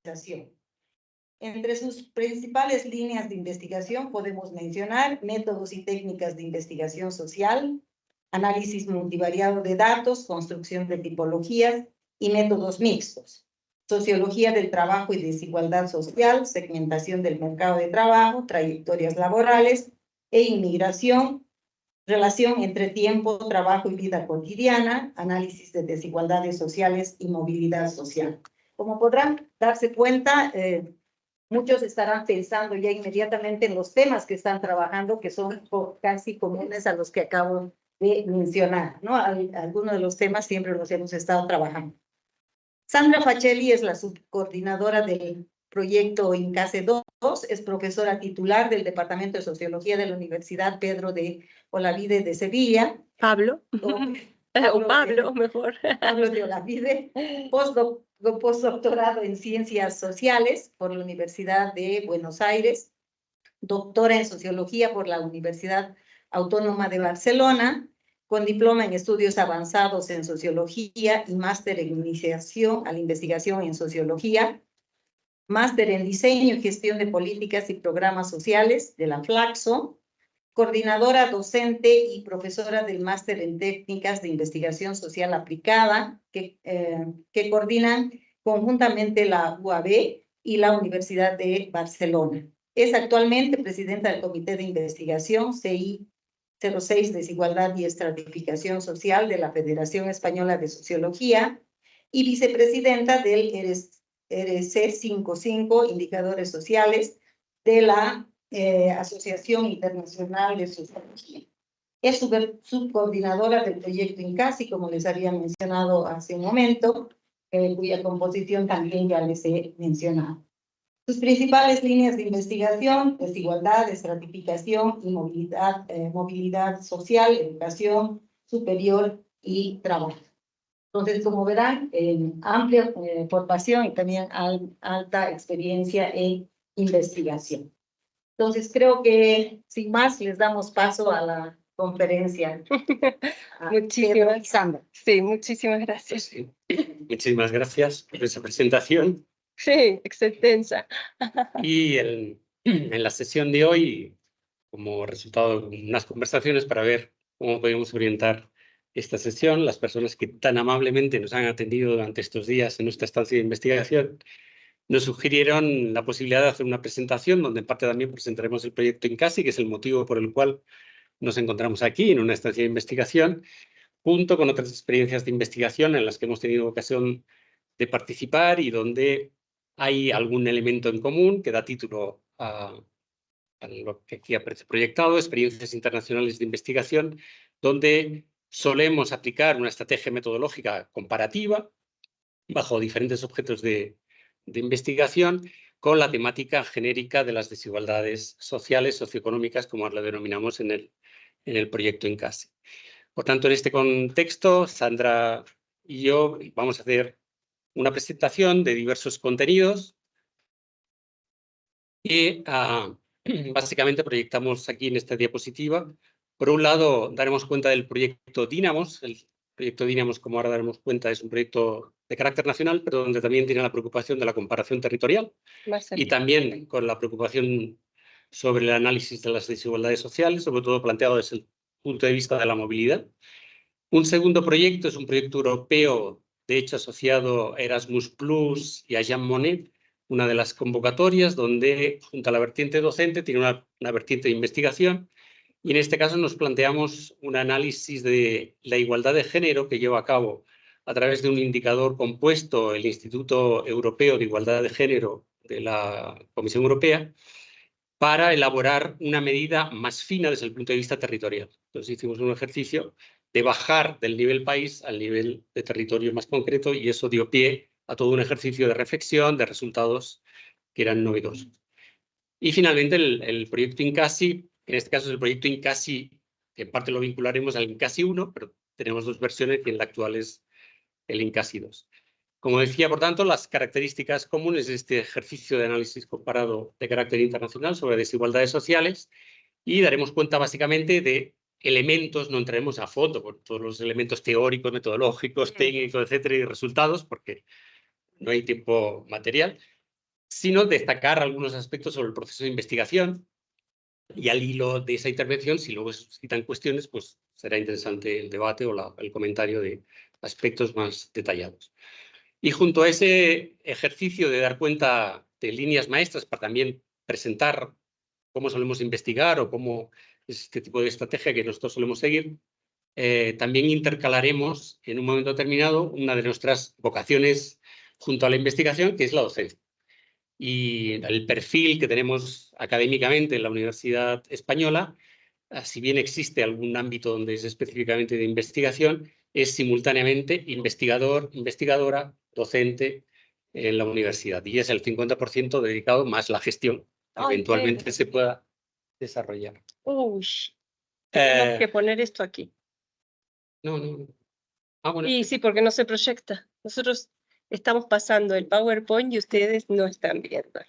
organización. Entre sus principales líneas de investigación podemos mencionar métodos y técnicas de investigación social, análisis multivariado de datos, construcción de tipologías y métodos mixtos, sociología del trabajo y desigualdad social, segmentación del mercado de trabajo, trayectorias laborales e inmigración, relación entre tiempo, trabajo y vida cotidiana, análisis de desigualdades sociales y movilidad social. Como podrán darse cuenta, muchos estarán pensando ya inmediatamente en los temas que están trabajando, que son casi comunes a los que acabo de mencionar, ¿no? Algunos de los temas siempre los hemos estado trabajando. Sandra Facelli es la subcoordinadora del proyecto INCASE 2, es profesora titular del Departamento de Sociología de la Universidad Pedro de Olavide de Sevilla. Pablo. Pablo, mejor. Pablo de Olavide, postdoctorado en Ciencias Sociales por la Universidad de Buenos Aires, doctora en Sociología por la Universidad Autónoma de Barcelona, con diploma en estudios avanzados en Sociología y máster en iniciación a la investigación en Sociología, máster en Diseño y Gestión de Políticas y Programas Sociales de la Flaxo, coordinadora docente y profesora del máster en Técnicas de Investigación Social Aplicada, que coordinan conjuntamente la UAB y la Universidad de Barcelona. Es actualmente presidenta del Comité de Investigación CI 06, Desigualdad y Estratificación Social de la Federación Española de Sociología y vicepresidenta del RC 55, Indicadores Sociales, de la Asociación Internacional de Sociología. Es subcoordinadora del proyecto INCASI, como les había mencionado hace un momento, cuya composición también ya les he mencionado. Sus principales líneas de investigación: desigualdad, estratificación y movilidad social, educación superior y trabajo. Entonces, como verán, amplia formación y también alta experiencia en investigación. Entonces, creo que sin más les damos paso a la conferencia. Muchísimas gracias. Sí. Muchísimas gracias por esa presentación. Sí, extensa. Y en la sesión de hoy, como resultado de unas conversaciones para ver cómo podemos orientar esta sesión, las personas que tan amablemente nos han atendido durante estos días en nuestra estancia de investigación, nos sugirieron la posibilidad de hacer una presentación donde en parte también presentaremos el proyecto INCASI, que es el motivo por el cual nos encontramos aquí en una estancia de investigación, junto con otras experiencias de investigación en las que hemos tenido ocasión de participar y donde hay algún elemento en común que da título a lo que aquí aparece proyectado, experiencias internacionales de investigación, donde solemos aplicar una estrategia metodológica comparativa bajo diferentes objetos de investigación con la temática genérica de las desigualdades sociales, socioeconómicas, como la denominamos en el proyecto INCASI. Por tanto, en este contexto, Sandra y yo vamos a hacer una presentación de diversos contenidos y básicamente proyectamos aquí en esta diapositiva. Por un lado, daremos cuenta del proyecto Dínamos. El proyecto Dínamos, como ahora daremos cuenta, es un proyecto de carácter nacional, pero donde también tiene la preocupación de la comparación territorial y también con la preocupación sobre el análisis de las desigualdades sociales, sobre todo planteado desde el punto de vista de la movilidad. Un segundo proyecto es un proyecto europeo, de hecho asociado a Erasmus Plus y a Jean Monnet, una de las convocatorias donde, junto a la vertiente docente, tiene una vertiente de investigación. Y en este caso nos planteamos un análisis de la igualdad de género que lleva a cabo a través de un indicador compuesto, el Instituto Europeo de Igualdad de Género de la Comisión Europea, para elaborar una medida más fina desde el punto de vista territorial. Entonces hicimos un ejercicio de bajar del nivel país al nivel de territorio más concreto y eso dio pie a todo un ejercicio de reflexión, de resultados que eran novedosos. Y finalmente el proyecto INCASI, en este caso es el proyecto INCASI, que en parte lo vincularemos al INCASI 1, pero tenemos dos versiones y en la actual es el INCASI 2. Como decía, por tanto, las características comunes de este ejercicio de análisis comparado de carácter internacional sobre desigualdades sociales y daremos cuenta básicamente de elementos, no entraremos a fondo por todos los elementos teóricos, metodológicos, técnicos, etcétera, y resultados, porque no hay tiempo material, sino destacar algunos aspectos sobre el proceso de investigación y al hilo de esa intervención, si luego se suscitan cuestiones, pues será interesante el debate o el comentario de aspectos más detallados. Y junto a ese ejercicio de dar cuenta de líneas maestras para también presentar cómo solemos investigar o cómo es este tipo de estrategia que nosotros solemos seguir, también intercalaremos en un momento determinado una de nuestras vocaciones junto a la investigación, que es la docencia. Y el perfil que tenemos académicamente en la Universidad Española, si bien existe algún ámbito donde es específicamente de investigación, es simultáneamente investigador, investigadora, docente en la universidad. Y es el 50% dedicado más la gestión, que eventualmente se pueda desarrollar. Uy, tenemos que poner esto aquí. No. Ah, bueno. Y sí, porque no se proyecta. Nosotros estamos pasando el PowerPoint y ustedes no están viendo.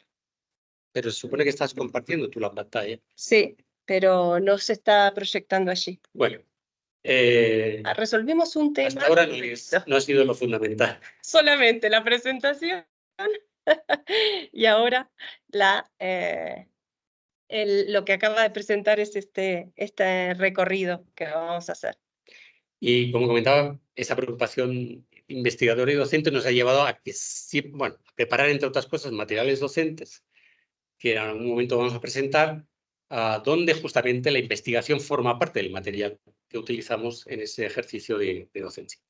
Pero se supone que estás compartiendo tú la pantalla. Sí, pero no se está proyectando allí. Bueno. Resolvimos un tema. Hasta ahora no ha sido lo fundamental. Solamente la presentación y ahora lo que acaba de presentar es este recorrido que vamos a hacer. Y como comentaba, esa preocupación investigadora y docente nos ha llevado a que, a preparar, entre otras cosas, materiales docentes que en algún momento vamos a presentar, donde justamente la investigación forma parte del material que utilizamos en ese ejercicio de docencia.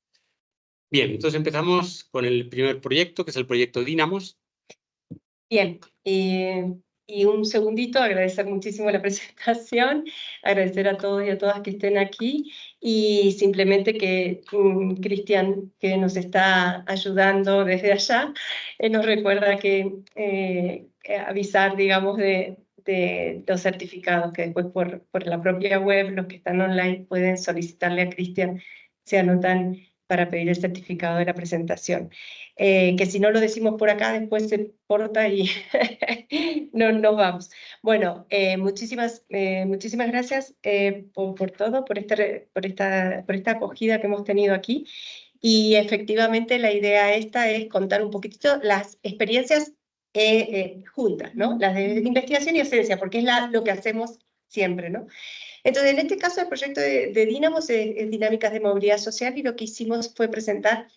Bien, entonces empezamos con el primer proyecto, que es el proyecto Dínamos. Bien, y un segundito, agradecer muchísimo la presentación, agradecer a todos y a todas que estén aquí, y simplemente que Cristian, que nos está ayudando desde allá, nos recuerda que avisar, digamos, de los certificados, que después por la propia web, los que están online pueden solicitarle a Cristian, se anotan para pedir el certificado de la presentación. Que si no lo decimos por acá, después se corta y no nos vamos. Bueno, muchísimas gracias por todo, por esta acogida que hemos tenido aquí. Y efectivamente la idea esta es contar un poquitito las experiencias juntas, ¿no? Las de investigación y docencia, porque es lo que hacemos siempre, ¿no? Entonces, en este caso, el proyecto de Dínamos es Dinámicas de Movilidad Social, y lo que hicimos fue presentar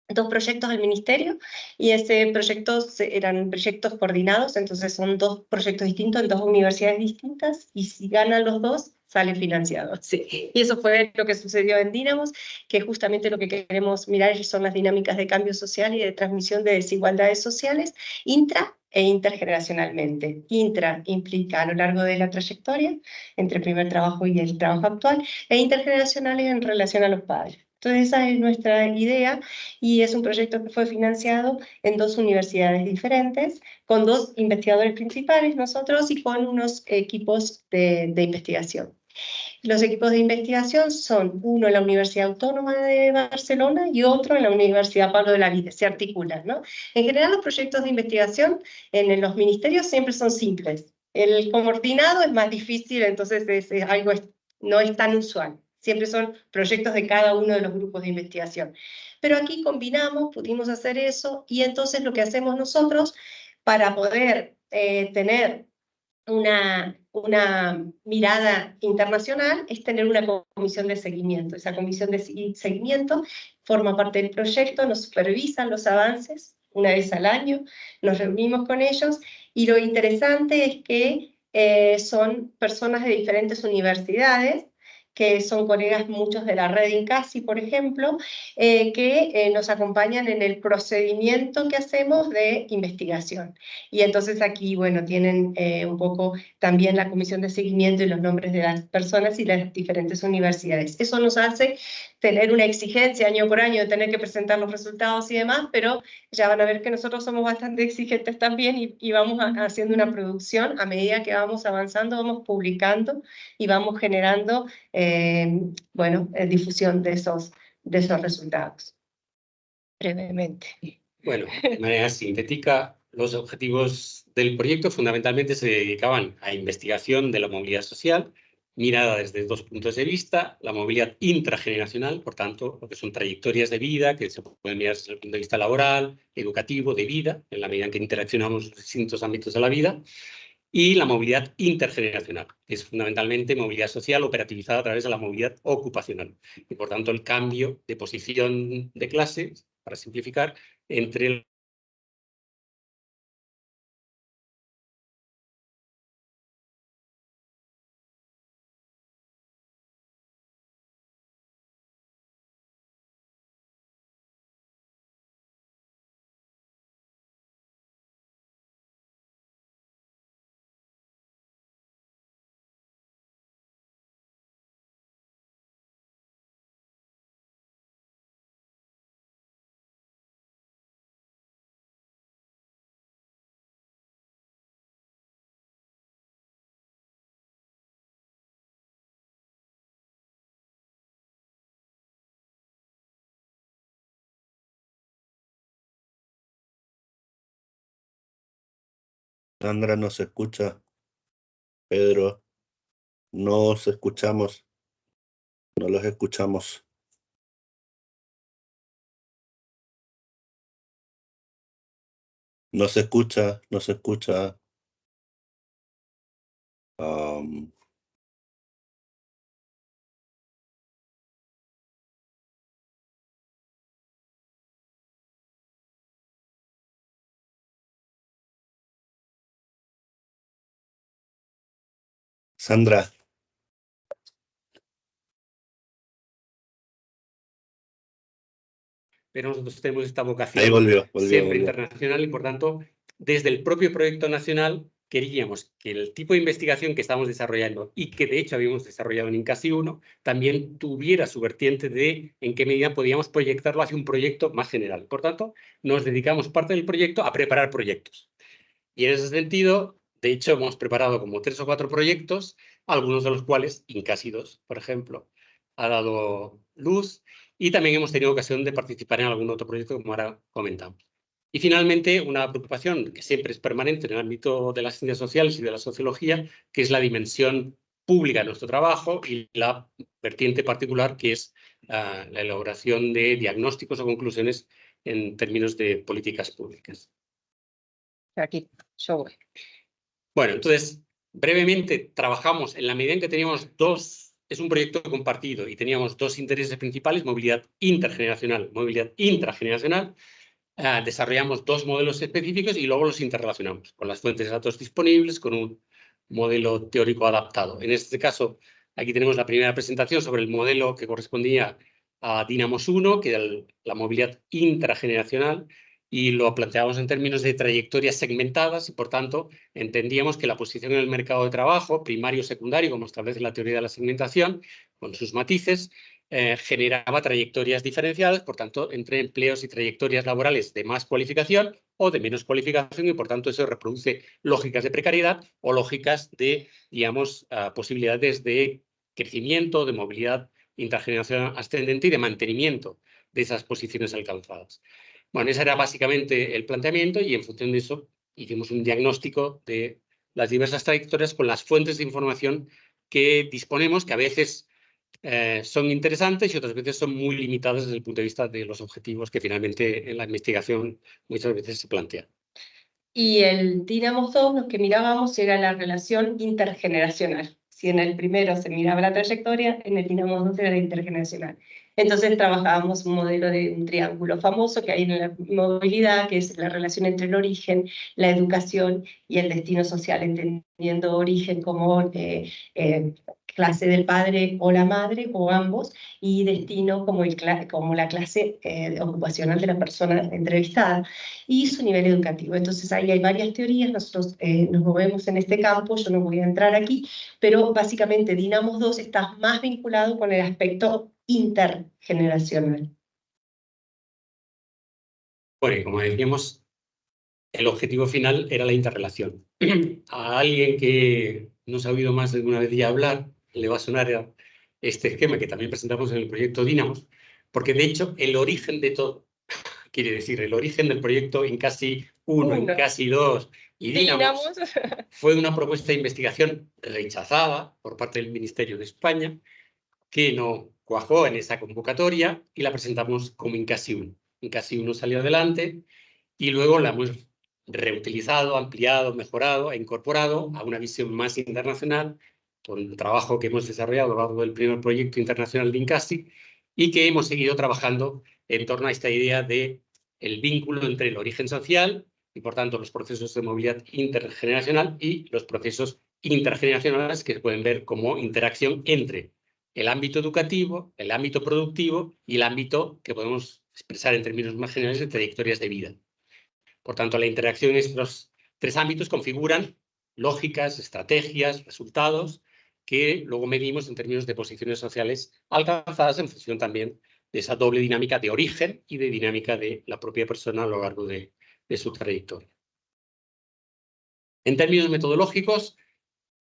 2 proyectos al ministerio, y ese proyectos eran proyectos coordinados, entonces son 2 proyectos distintos en 2 universidades distintas, y si ganan los 2, sale financiado. Sí. Y eso fue lo que sucedió en Dínamos, que justamente lo que queremos mirar son las dinámicas de cambio social y de transmisión de desigualdades sociales intra e intergeneracionalmente. Intra implica a lo largo de la trayectoria, entre el primer trabajo y el trabajo actual, e intergeneracionales en relación a los padres. Entonces esa es nuestra idea, y es un proyecto que fue financiado en 2 universidades diferentes, con 2 investigadores principales, nosotros, y con unos equipos de investigación. Los equipos de investigación son uno en la Universidad Autónoma de Barcelona y otro en la Universidad Pablo de la Vida, se articulan, ¿no? En general, los proyectos de investigación en los ministerios siempre son simples. El coordinado es más difícil, entonces no es tan usual. Siempre son proyectos de cada uno de los grupos de investigación. Pero aquí pudimos hacer eso, y entonces lo que hacemos nosotros para poder tener una mirada internacional es tener una comisión de seguimiento. Esa comisión de seguimiento forma parte del proyecto, nos supervisan los avances una vez al año, nos reunimos con ellos, y lo interesante es que son personas de diferentes universidades, que son colegas muchos de la red INCASI, por ejemplo, que nos acompañan en el procedimiento que hacemos de investigación. Y entonces aquí, bueno, tienen un poco también la comisión de seguimiento y los nombres de las personas y las diferentes universidades. Eso nos hace tener una exigencia año por año de tener que presentar los resultados y demás, pero ya van a ver que nosotros somos bastante exigentes también, y vamos haciendo una producción a medida que vamos avanzando, vamos publicando y vamos generando difusión de esos resultados. Brevemente. Bueno, de manera sintética, los objetivos del proyecto fundamentalmente se dedicaban a investigación de la movilidad social, mirada desde dos puntos de vista: la movilidad intrageneracional, por tanto, lo que son trayectorias de vida que se pueden mirar desde el punto de vista laboral, educativo, de vida, en la medida en que interaccionamos en los distintos ámbitos de la vida, y la movilidad intergeneracional, que es fundamentalmente movilidad social operativizada a través de la movilidad ocupacional. Y, por tanto, el cambio de posición de clase, para simplificar, entre Sandra, no se escucha. Pedro, no os escuchamos. No los escuchamos. No se escucha, no se escucha. Sandra, pero nosotros tenemos esta ahí vocación volvió. siempre internacional y, por tanto, desde el propio proyecto nacional queríamos que el tipo de investigación que estamos desarrollando y que, de hecho, habíamos desarrollado en INCASI 1 también tuviera su vertiente de en qué medida podíamos proyectarlo hacia un proyecto más general. Por tanto, nos dedicamos parte del proyecto a preparar proyectos. Y en ese sentido, de hecho, hemos preparado como 3 o 4 proyectos, algunos de los cuales, INCASI 2, por ejemplo, ha dado luz, y también hemos tenido ocasión de participar en algún otro proyecto, como ahora comentamos. Y finalmente, una preocupación que siempre es permanente en el ámbito de las ciencias sociales y de la sociología, que es la dimensión pública de nuestro trabajo y la vertiente particular, que es la elaboración de diagnósticos o conclusiones en términos de políticas públicas. Aquí, yo voy. Bueno, entonces, brevemente, trabajamos en la medida en que teníamos es un proyecto compartido y teníamos dos intereses principales: movilidad intergeneracional, movilidad intrageneracional. Desarrollamos dos modelos específicos y luego los interrelacionamos con las fuentes de datos disponibles, con un modelo teórico adaptado. En este caso, aquí tenemos la primera presentación sobre el modelo que correspondía a Dynamos 1, que era la movilidad intrageneracional, y lo planteábamos en términos de trayectorias segmentadas y, por tanto, entendíamos que la posición en el mercado de trabajo, primario o secundario, como establece la teoría de la segmentación, con sus matices, generaba trayectorias diferenciadas, por tanto, entre empleos y trayectorias laborales de más cualificación o de menos cualificación, y por tanto eso reproduce lógicas de precariedad o lógicas de, digamos, posibilidades de crecimiento, de movilidad intergeneracional ascendente y de mantenimiento de esas posiciones alcanzadas. Bueno, ese era básicamente el planteamiento, y en función de eso hicimos un diagnóstico de las diversas trayectorias con las fuentes de información que disponemos, que a veces son interesantes y otras veces son muy limitadas desde el punto de vista de los objetivos que finalmente en la investigación muchas veces se plantean. Y el Dynamos 2, lo que mirábamos era la relación intergeneracional. Si en el primero se miraba la trayectoria, en el Dynamos 2 era la intergeneracional. Entonces trabajábamos un modelo de un triángulo famoso que hay en la movilidad, que es la relación entre el origen, la educación y el destino social, entendiendo origen como clase del padre o la madre, o ambos, y destino como la clase ocupacional de la persona entrevistada y su nivel educativo. Entonces ahí hay varias teorías, nosotros nos movemos en este campo, yo no voy a entrar aquí, pero básicamente Dynamos 2 está más vinculado con el aspecto intergeneracional. Bueno, y como decíamos, el objetivo final era la interrelación. A alguien que nos ha oído más de una vez ya hablar, le va a sonar este esquema que también presentamos en el proyecto Dynamos, porque de hecho el origen de todo, quiere decir, el origen del proyecto INCASI 1, INCASI 2, Y Dínamos fue una propuesta de investigación rechazada por parte del Ministerio de España, que no cuajó en esa convocatoria y la presentamos como Incasi 1. Incasi 1 salió adelante y luego la hemos reutilizado, ampliado, mejorado e incorporado a una visión más internacional con el trabajo que hemos desarrollado a lo largo del primer proyecto internacional de Incasi y que hemos seguido trabajando en torno a esta idea de el vínculo entre el origen social y, por tanto, los procesos de movilidad intergeneracional y los procesos intergeneracionales que se pueden ver como interacción entre el ámbito educativo, el ámbito productivo y el ámbito que podemos expresar en términos más generales de trayectorias de vida. Por tanto, la interacción en estos tres ámbitos configuran lógicas, estrategias, resultados que luego medimos en términos de posiciones sociales alcanzadas en función también de esa doble dinámica de origen y de dinámica de la propia persona a lo largo de su trayectoria. En términos metodológicos,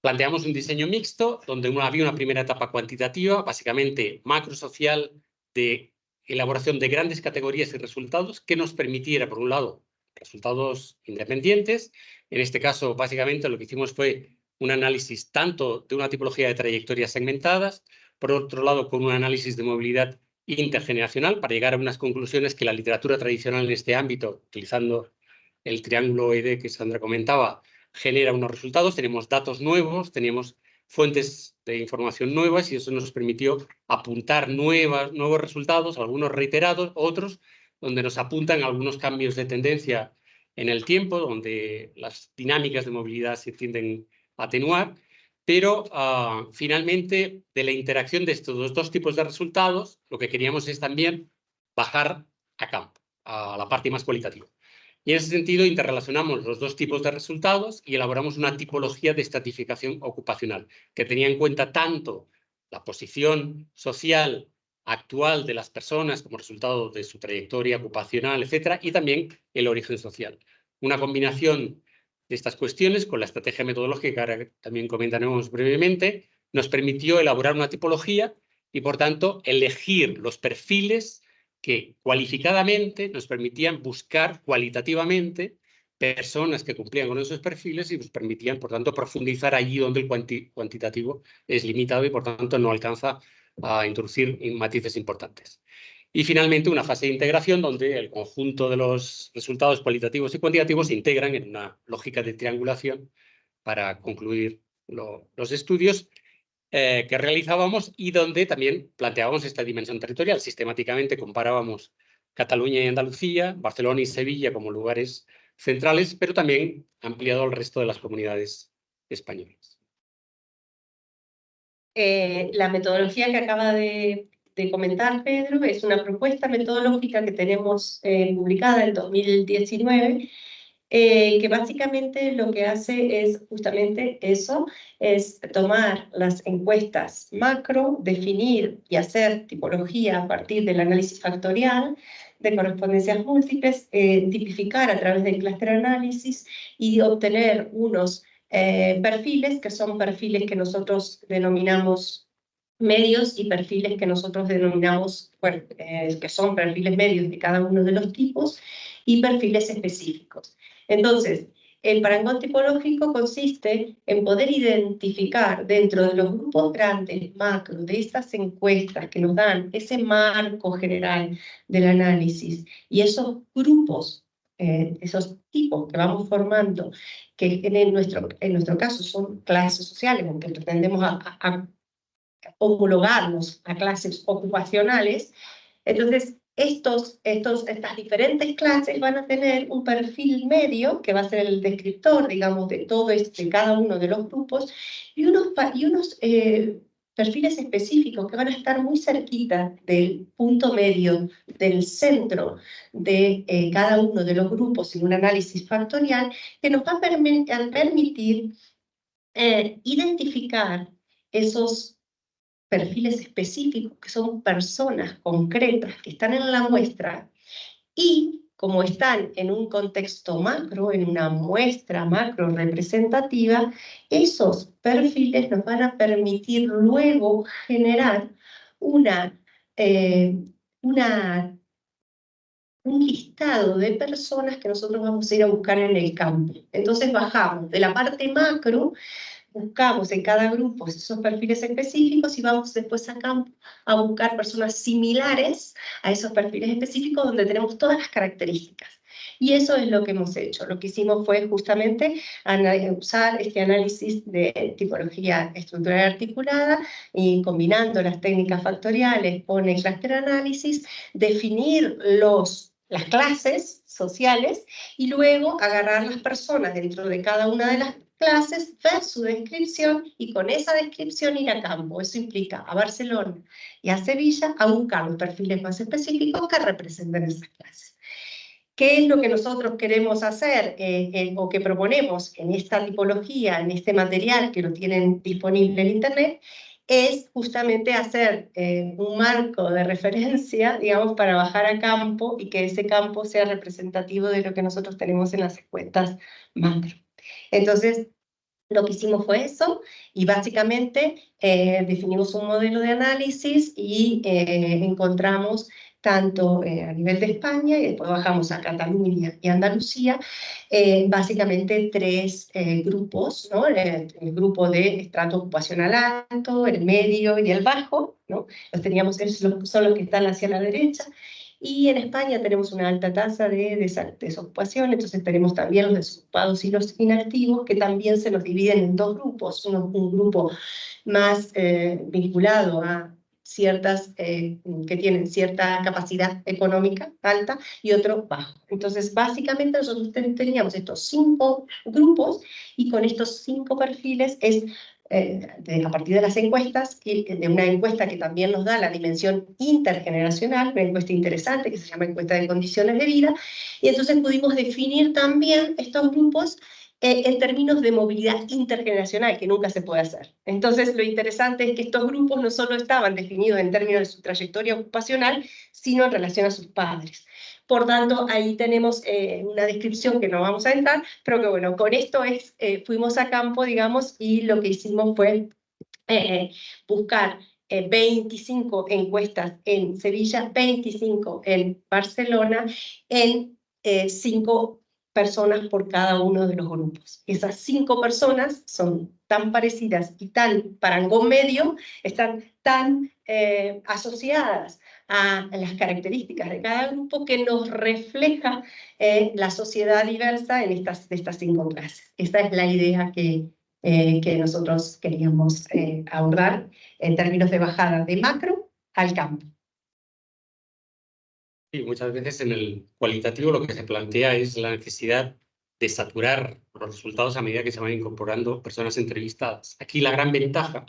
planteamos un diseño mixto donde había una primera etapa cuantitativa, básicamente macrosocial, de elaboración de grandes categorías y resultados que nos permitiera, por un lado, resultados independientes. En este caso, básicamente, lo que hicimos fue un análisis tanto de una tipología de trayectorias segmentadas, por otro lado, con un análisis de movilidad intergeneracional para llegar a unas conclusiones que la literatura tradicional en este ámbito, utilizando el triángulo OED que Sandra comentaba, genera unos resultados. Tenemos datos nuevos, teníamos fuentes de información nuevas y eso nos permitió apuntar nuevos resultados, algunos reiterados, otros donde nos apuntan algunos cambios de tendencia en el tiempo, donde las dinámicas de movilidad se tienden a atenuar, pero finalmente de la interacción de estos dos tipos de resultados, lo que queríamos es también bajar a campo, a la parte más cualitativa. Y en ese sentido interrelacionamos los dos tipos de resultados y elaboramos una tipología de estratificación ocupacional que tenía en cuenta tanto la posición social actual de las personas como resultado de su trayectoria ocupacional, etcétera, y también el origen social. Una combinación de estas cuestiones con la estrategia metodológica que ahora también comentaremos brevemente nos permitió elaborar una tipología y, por tanto, elegir los perfiles que cualificadamente nos permitían buscar cualitativamente personas que cumplían con esos perfiles y nos permitían, por tanto, profundizar allí donde el cuantitativo es limitado y, por tanto, no alcanza a introducir matices importantes. Y, finalmente, una fase de integración donde el conjunto de los resultados cualitativos y cuantitativos se integran en una lógica de triangulación para concluir los estudios que realizábamos y donde también planteábamos esta dimensión territorial. Sistemáticamente comparábamos Cataluña y Andalucía, Barcelona y Sevilla como lugares centrales, pero también ampliado al resto de las comunidades españolas. La metodología que acaba de comentar Pedro es una propuesta metodológica que tenemos publicada en 2019, que básicamente lo que hace es justamente eso, es tomar las encuestas macro, definir y hacer tipología a partir del análisis factorial de correspondencias múltiples, tipificar a través del clúster análisis y obtener unos perfiles que son perfiles que nosotros denominamos medios y perfiles que nosotros denominamos, bueno, que son perfiles medios de cada uno de los tipos y perfiles específicos. Entonces, el parangón tipológico consiste en poder identificar dentro de los grupos grandes, macro, de estas encuestas que nos dan ese marco general del análisis y esos grupos, esos tipos que vamos formando, que en nuestro caso son clases sociales, aunque pretendemos a homologarnos a clases ocupacionales. Entonces, estas diferentes clases van a tener un perfil medio, que va a ser el descriptor, digamos, de todo de cada uno de los grupos, y unos perfiles específicos que van a estar muy cerquita del punto medio, del centro de cada uno de los grupos en un análisis factorial, que nos va a permitir identificar esos perfiles específicos, que son personas concretas que están en la muestra y como están en un contexto macro, en una muestra macro representativa, esos perfiles nos van a permitir luego generar una un listado de personas que nosotros vamos a ir a buscar en el campo. Entonces bajamos de la parte macro, buscamos en cada grupo esos perfiles específicos y vamos después a campo a buscar personas similares a esos perfiles específicos donde tenemos todas las características. Y eso es lo que hemos hecho. Lo que hicimos fue justamente usar este análisis de tipología estructural articulada y combinando las técnicas factoriales con el cluster análisis, definir las clases sociales y luego agarrar las personas dentro de cada una de las clases, ver su descripción y con esa descripción ir a campo. Eso implica a Barcelona y a Sevilla a buscar los perfiles más específicos que representen esas clases. ¿Qué es lo que nosotros queremos hacer o que proponemos en esta tipología, en este material que lo tienen disponible en Internet? Es justamente hacer un marco de referencia, digamos, para bajar a campo y que ese campo sea representativo de lo que nosotros tenemos en las encuestas macro. Entonces, lo que hicimos fue eso, y básicamente definimos un modelo de análisis y encontramos tanto a nivel de España, y después bajamos a Cataluña y Andalucía, básicamente tres grupos, ¿no? El grupo de estrato ocupacional alto, el medio y el bajo, ¿no? Los teníamos, esos son los que están hacia la derecha, y en España tenemos una alta tasa de desocupación, entonces tenemos también los desocupados y los inactivos, que también se nos dividen en dos grupos, un grupo más vinculado a ciertas, que tienen cierta capacidad económica alta y otro bajo. Entonces, básicamente nosotros teníamos estos 5 grupos y con estos 5 perfiles es a partir de las encuestas, de una encuesta que también nos da la dimensión intergeneracional, una encuesta interesante que se llama encuesta de condiciones de vida, y entonces pudimos definir también estos grupos en términos de movilidad intergeneracional, que nunca se puede hacer. Entonces, lo interesante es que estos grupos no solo estaban definidos en términos de su trayectoria ocupacional, sino en relación a sus padres. Por tanto, ahí tenemos una descripción que no vamos a entrar, pero que bueno, con esto fuimos a campo, digamos, y lo que hicimos fue buscar 25 encuestas en Sevilla, 25 en Barcelona, en 5 personas por cada uno de los grupos. Esas 5 personas son tan parecidas y tan parangón medio, están tan asociadas a las características de cada grupo que nos refleja la sociedad diversa en estas 5 clases. Esa es la idea que nosotros queríamos abordar en términos de bajada de macro al campo. Sí, muchas veces en el cualitativo lo que se plantea es la necesidad de saturar los resultados a medida que se van incorporando personas entrevistadas. Aquí la gran ventaja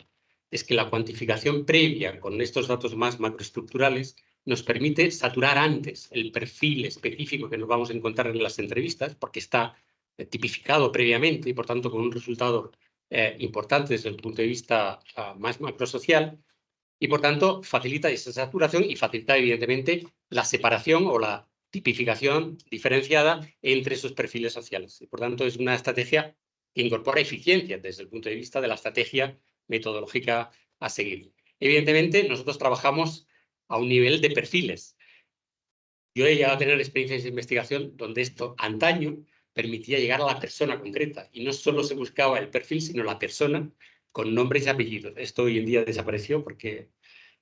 es que la cuantificación previa con estos datos más macroestructurales nos permite saturar antes el perfil específico que nos vamos a encontrar en las entrevistas, porque está tipificado previamente y por tanto con un resultado importante desde el punto de vista más macrosocial. Y, por tanto, facilita esa saturación y facilita, evidentemente, la separación o la tipificación diferenciada entre esos perfiles sociales. Y, por tanto, es una estrategia que incorpora eficiencia desde el punto de vista de la estrategia metodológica a seguir. Evidentemente, nosotros trabajamos a un nivel de perfiles. Yo he llegado a tener experiencias de investigación donde esto, antaño, permitía llegar a la persona concreta. Y no solo se buscaba el perfil, sino la persona con nombres y apellidos. Esto hoy en día desapareció porque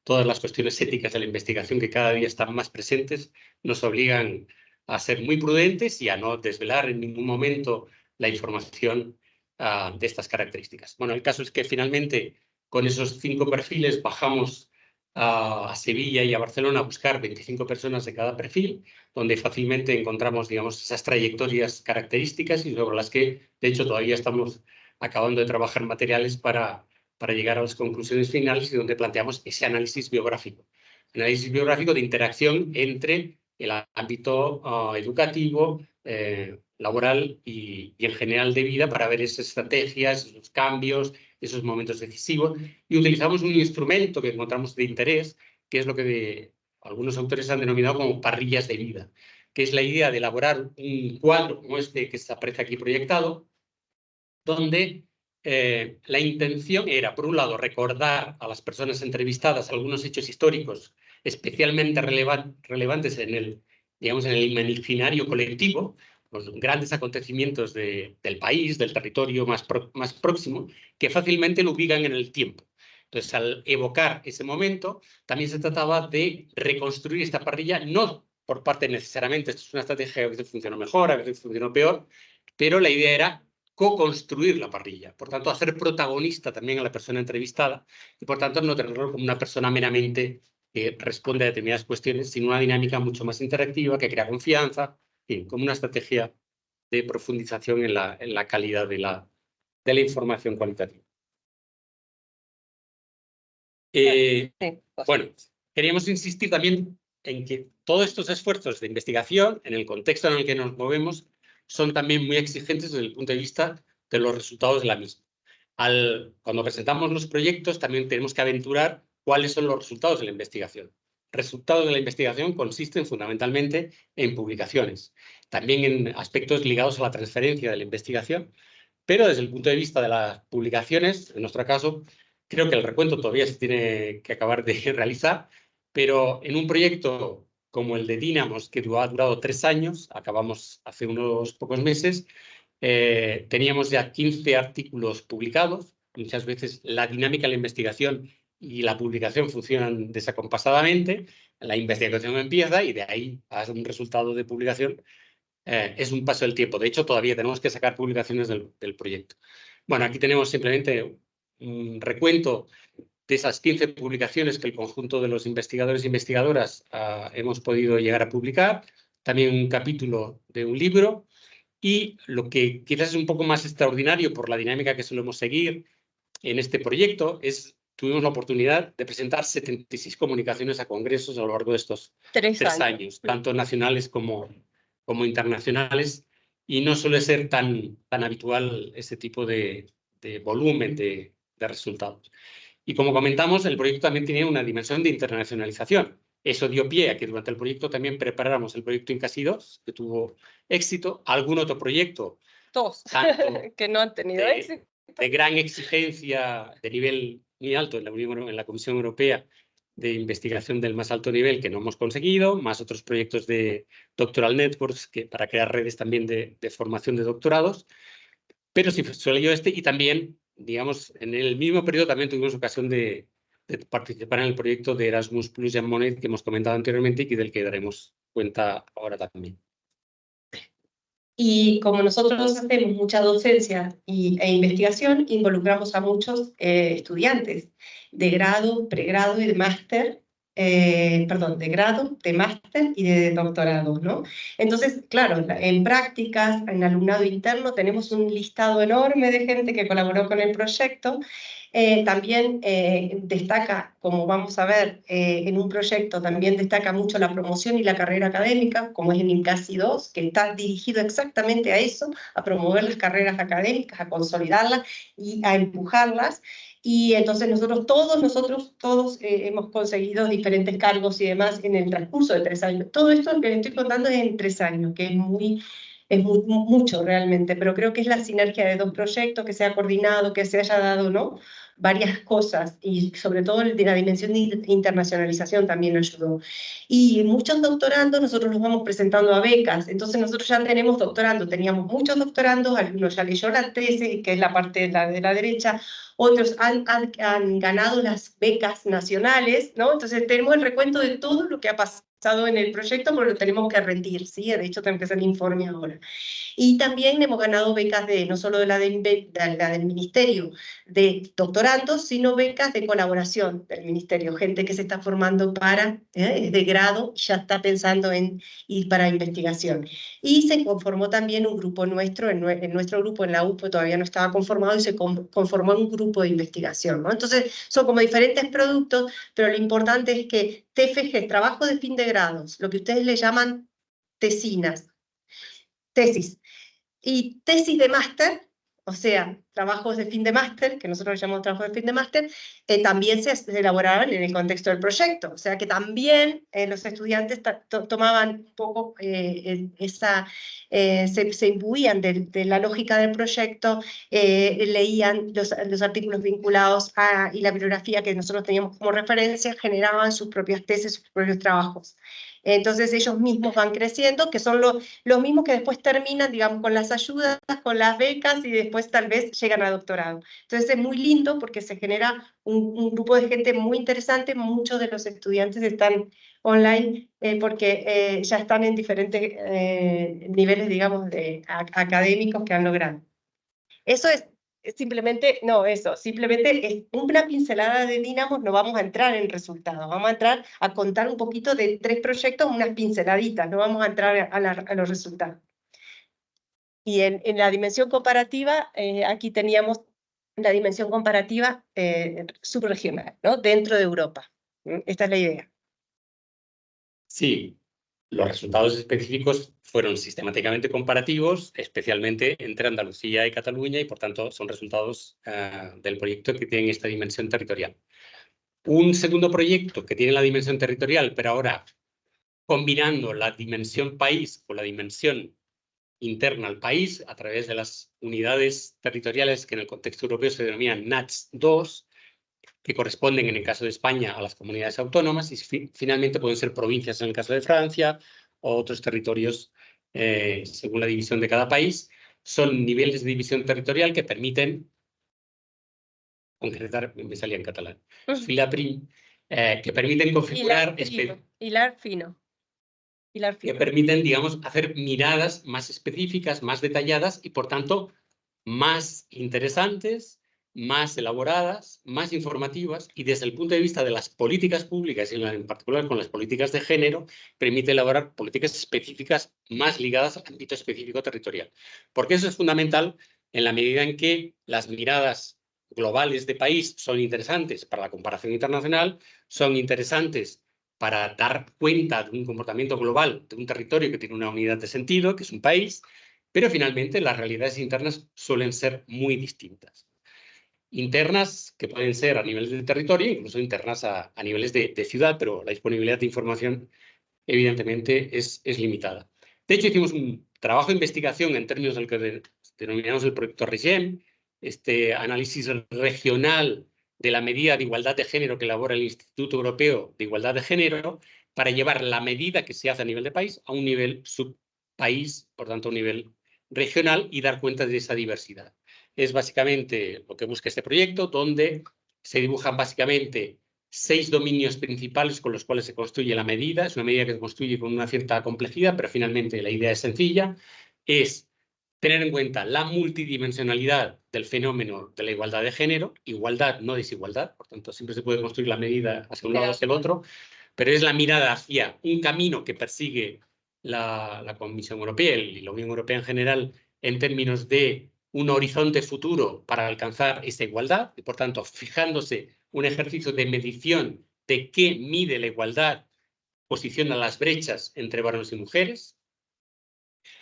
todas las cuestiones éticas de la investigación que cada día están más presentes nos obligan a ser muy prudentes y a no desvelar en ningún momento la información de estas características. Bueno, el caso es que finalmente con esos 5 perfiles bajamos a Sevilla y a Barcelona a buscar 25 personas de cada perfil, donde fácilmente encontramos, digamos, esas trayectorias características y sobre las que, de hecho, todavía estamos acabando de trabajar materiales para llegar a las conclusiones finales y donde planteamos ese análisis biográfico. Análisis biográfico de interacción entre el ámbito educativo, laboral y en general de vida para ver esas estrategias, esos cambios, esos momentos decisivos. Y utilizamos un instrumento que encontramos de interés, que es lo que algunos autores han denominado como parrillas de vida, que es la idea de elaborar un cuadro como este que se aparece aquí proyectado, donde la intención era, por un lado, recordar a las personas entrevistadas algunos hechos históricos especialmente relevantes en digamos, en el imaginario colectivo, con grandes acontecimientos del país, del territorio más próximo, que fácilmente lo ubican en el tiempo. Entonces, al evocar ese momento, también se trataba de reconstruir esta parrilla, no por parte necesariamente, esto es una estrategia que a veces funcionó mejor, a veces funcionó peor, pero la idea era co-construir la parrilla, por tanto, hacer protagonista también a la persona entrevistada y, por tanto, no tenerlo como una persona meramente que responde a determinadas cuestiones, sino una dinámica mucho más interactiva, que crea confianza, en fin, como una estrategia de profundización en la calidad de la información cualitativa. Bueno, queríamos insistir también en que todos estos esfuerzos de investigación, en el contexto en el que nos movemos, son también muy exigentes desde el punto de vista de los resultados de la misma. Cuando presentamos los proyectos, también tenemos que aventurar cuáles son los resultados de la investigación. Resultados de la investigación consisten fundamentalmente en publicaciones, también en aspectos ligados a la transferencia de la investigación, pero desde el punto de vista de las publicaciones, en nuestro caso, creo que el recuento todavía se tiene que acabar de realizar, pero en un proyecto como el de Dynamos, que ha durado 3 años, acabamos hace unos pocos meses, teníamos ya 15 artículos publicados. Muchas veces la dinámica de la investigación y la publicación funcionan desacompasadamente. La investigación empieza y de ahí a un resultado de publicación es un paso del tiempo. De hecho, todavía tenemos que sacar publicaciones del proyecto. Bueno, aquí tenemos simplemente un recuento de esas 15 publicaciones que el conjunto de los investigadores e investigadoras hemos podido llegar a publicar. También un capítulo de un libro. Y lo que quizás es un poco más extraordinario por la dinámica que solemos seguir en este proyecto es tuvimos la oportunidad de presentar 76 comunicaciones a congresos a lo largo de estos 3 años, tanto nacionales como internacionales, y no suele ser tan habitual ese tipo de volumen de resultados. Y como comentamos, el proyecto también tenía una dimensión de internacionalización. Eso dio pie a que durante el proyecto también preparáramos el proyecto INCASI 2, que tuvo éxito. Algún otro proyecto que no han tenido éxito, de gran exigencia, de nivel muy alto en la Comisión Europea de investigación del más alto nivel, que no hemos conseguido, más otros proyectos de Doctoral Networks para crear redes también de formación de doctorados. Pero sí solo yo y también, digamos, en el mismo periodo también tuvimos ocasión de participar en el proyecto de Erasmus Plus Young Monet que hemos comentado anteriormente y del que daremos cuenta ahora también. Y como nosotros hacemos mucha docencia e investigación, involucramos a muchos estudiantes de grado, pregrado y de máster, de grado, de máster y de doctorado, ¿no? Entonces, claro, en prácticas, en alumnado interno, tenemos un listado enorme de gente que colaboró con el proyecto. También destaca, como vamos a ver, en un proyecto también destaca mucho la promoción y la carrera académica, como es en INCASI 2, que está dirigido exactamente a eso, a promover las carreras académicas, a consolidarlas y a empujarlas. Y entonces todos hemos conseguido diferentes cargos y demás en el transcurso de 3 años. Todo esto que les estoy contando es en 3 años, que es mucho realmente, pero creo que es la sinergia de 2 proyectos, que se ha coordinado, que se haya dado, ¿no?, varias cosas, y sobre todo de la dimensión de internacionalización también ayudó. Y muchos doctorandos nosotros los vamos presentando a becas, entonces nosotros ya tenemos doctorandos, teníamos muchos doctorandos, algunos ya leyó la tesis, que es la parte de la derecha, otros han ganado las becas nacionales, ¿no? Entonces tenemos el recuento de todo lo que ha pasado en el proyecto, pero lo tenemos que rendir, ¿sí? De hecho, tengo que hacer el informe ahora. Y también hemos ganado becas no solo de la del Ministerio de doctorandos, sino becas de colaboración del Ministerio, gente que se está formando para de grado y ya está pensando en ir para investigación. Y se conformó también un grupo nuestro, en nuestro grupo en la UPO todavía no estaba conformado, y se conformó un grupo de investigación, ¿no? Entonces son como diferentes productos, pero lo importante es que TFG, trabajo de fin de grados, lo que ustedes le llaman tesis, y tesis de máster, o sea, trabajos de fin de máster, que nosotros llamamos trabajos de fin de máster, también se elaboraron en el contexto del proyecto, o sea que también los estudiantes tomaban un poco se imbuían de la lógica del proyecto, leían los artículos vinculados y la bibliografía que nosotros teníamos como referencia, generaban sus propias tesis, sus propios trabajos. Entonces ellos mismos van creciendo, que son los mismos que después terminan, digamos, con las ayudas, con las becas y después tal vez llegan a doctorado. Entonces es muy lindo porque se genera un grupo de gente muy interesante. Muchos de los estudiantes están online porque ya están en diferentes niveles, digamos, académicos que han logrado. Eso es simplemente, no, eso, simplemente es una pincelada de Dynamos. No vamos a entrar en resultados, vamos a entrar a contar un poquito de 3 proyectos, unas pinceladitas, no vamos a entrar a los resultados. Y en la dimensión comparativa, aquí teníamos la dimensión comparativa subregional, ¿no? Dentro de Europa. Esta es la idea. Sí, los resultados específicos fueron sistemáticamente comparativos, especialmente entre Andalucía y Cataluña, y por tanto son resultados del proyecto que tienen esta dimensión territorial. Un segundo proyecto que tiene la dimensión territorial, pero ahora combinando la dimensión país con la dimensión interna al país a través de las unidades territoriales que en el contexto europeo se denominan NUTS 2, que corresponden en el caso de España a las comunidades autónomas y finalmente pueden ser provincias en el caso de Francia o otros territorios según la división de cada país. Son niveles de división territorial que permiten concretar, me salía en catalán, que permiten configurar... Hilar fino. Que permiten, digamos, hacer miradas más específicas, más detalladas y, por tanto, más interesantes, más elaboradas, más informativas, y desde el punto de vista de las políticas públicas, y en particular con las políticas de género, permite elaborar políticas específicas más ligadas al ámbito específico territorial. Porque eso es fundamental en la medida en que las miradas globales de país son interesantes para la comparación internacional, son interesantes para dar cuenta de un comportamiento global de un territorio que tiene una unidad de sentido, que es un país, pero finalmente las realidades internas suelen ser muy distintas. Internas que pueden ser a niveles de territorio, incluso internas a niveles de ciudad, pero la disponibilidad de información evidentemente es limitada. De hecho, hicimos un trabajo de investigación en términos del que denominamos el proyecto REGEM, este análisis regional de la medida de igualdad de género que elabora el Instituto Europeo de Igualdad de Género, para llevar la medida que se hace a nivel de país a un nivel subpaís, por tanto a un nivel regional, y dar cuenta de esa diversidad. Es básicamente lo que busca este proyecto, donde se dibujan básicamente 6 dominios principales con los cuales se construye la medida. Es una medida que se construye con una cierta complejidad, pero finalmente la idea es sencilla. Es tener en cuenta la multidimensionalidad del fenómeno de la igualdad de género, igualdad, no desigualdad, por tanto siempre se puede construir la medida hacia un lado o hacia el otro, pero es la mirada hacia un camino que persigue la Comisión Europea y la Unión Europea en general en términos de un horizonte futuro para alcanzar esa igualdad y, por tanto, fijándose un ejercicio de medición de qué mide la igualdad, posiciona las brechas entre varones y mujeres.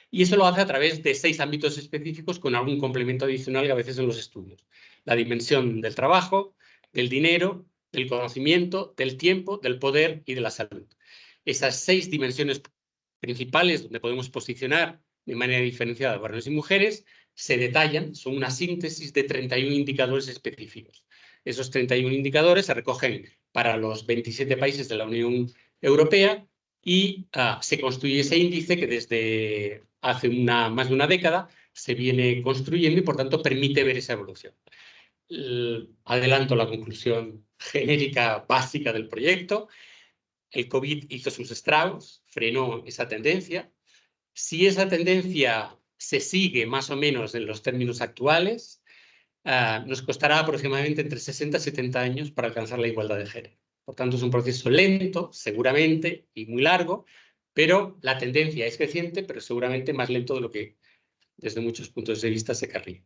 Y eso lo hace a través de 6 ámbitos específicos con algún complemento adicional que a veces en los estudios. La dimensión del trabajo, del dinero, del conocimiento, del tiempo, del poder y de la salud. Esas 6 dimensiones principales donde podemos posicionar de manera diferenciada varones y mujeres se detallan, son una síntesis de 31 indicadores específicos. Esos 31 indicadores se recogen para los 27 países de la Unión Europea y se construye ese índice que desde hace más de una década se viene construyendo y por tanto permite ver esa evolución. Adelanto la conclusión genérica básica del proyecto. El COVID hizo sus estragos, frenó esa tendencia. Si esa tendencia se sigue más o menos en los términos actuales, nos costará aproximadamente entre 60 y 70 años para alcanzar la igualdad de género. Por tanto, es un proceso lento, seguramente, y muy largo, pero la tendencia es creciente, pero seguramente más lento de lo que desde muchos puntos de vista se querría.